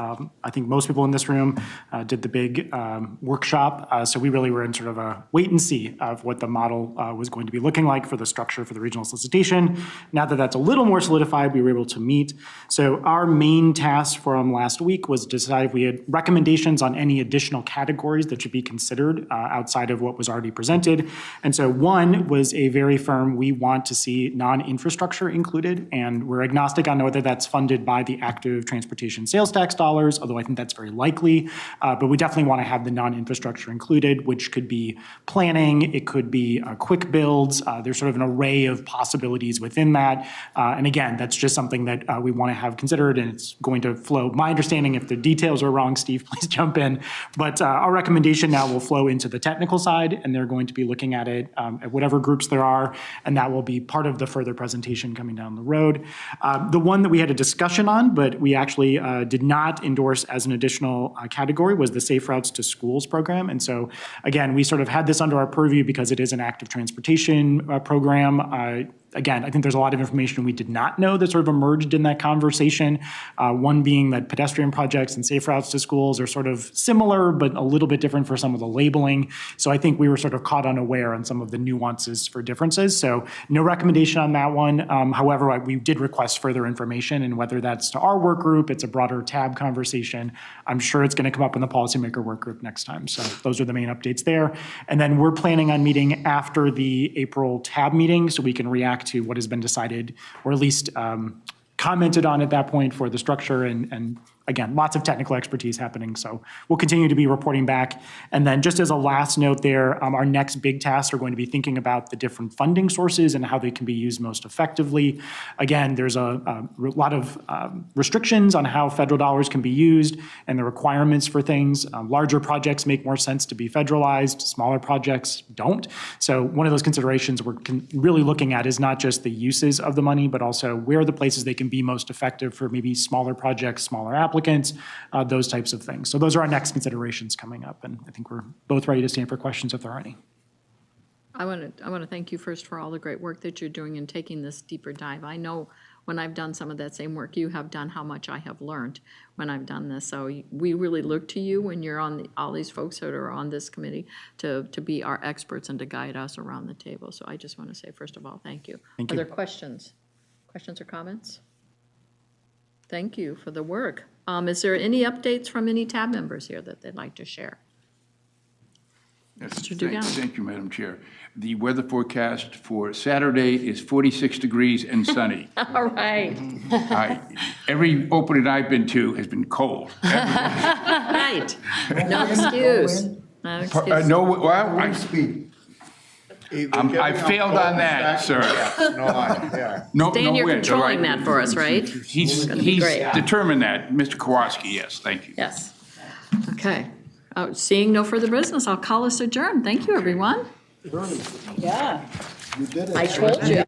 I think most people in this room did the big workshop. So we really were in sort of a wait and see of what the model was going to be looking like for the structure for the regional solicitation. Now that that's a little more solidified, we were able to meet. So our main task from last week was to decide if we had recommendations on any additional categories that should be considered outside of what was already presented. And so one was a very firm, we want to see non-infrastructure included, and we're agnostic on whether that's funded by the active transportation sales tax dollars, although I think that's very likely, but we definitely want to have the non-infrastructure included, which could be planning, it could be quick builds, there's sort of an array of possibilities within that, and again, that's just something that we want to have considered, and it's going to flow. My understanding, if the details are wrong, Steve, please jump in, but our recommendation now will flow into the technical side, and they're going to be looking at it at whatever groups there are, and that will be part of the further presentation coming down the road. The one that we had a discussion on, but we actually did not endorse as an additional category, was the Safe Routes to Schools program. And so, again, we sort of had this under our purview because it is an active transportation program. Again, I think there's a lot of information we did not know that sort of emerged in that conversation. One being that pedestrian projects and safe routes to schools are sort of similar, but a little bit different for some of the labeling. So I think we were sort of caught unaware on some of the nuances for differences. So no recommendation on that one. However, we did request further information, and whether that's to our work group, it's a broader tab conversation. I'm sure it's going to come up in the policymaker work group next time. So those are the main updates there. And then we're planning on meeting after the April tab meeting so we can react to what has been decided, or at least commented on at that point for the structure, and again, lots of technical expertise happening, so we'll continue to be reporting back. And then just as a last note there, our next big tasks are going to be thinking about the different funding sources and how they can be used most effectively. Again, there's a lot of restrictions on how federal dollars can be used and the requirements for things. Larger projects make more sense to be federalized, smaller projects don't. So one of those considerations we're really looking at is not just the uses of the money, but also where are the places they can be most effective for maybe smaller projects, smaller applicants, those types of things. So those are our next considerations coming up, and I think we're both ready to stand for questions if there are any. I want to thank you first for all the great work that you're doing in taking this deeper dive. I know when I've done some of that same work you have done, how much I have learned when I've done this. So we really look to you when you're on all these folks that are on this committee to be our experts and to guide us around the table. So I just want to say, first of all, thank you. Thank Are you. there questions? Questions or comments? Thank you for the work. Is there any updates from any tab members here that they'd like to share? Yes, Mr. Dugan. thank you, Madam Chair. The weather forecast for Saturday is 46 degrees and sunny. All right. Every opening I've been to has been cold. Right. No excuse. No excuse. No, well, I failed on that, sir. No, Dan, no you're wind, controlling all right. that for us, right? He's Gonna be great. determined that, Mr. Kowalski, yes, thank you. Yes. Okay. Seeing no further business, I'll call us adjourned. Thank you, everyone. Yeah. You did it. I told you.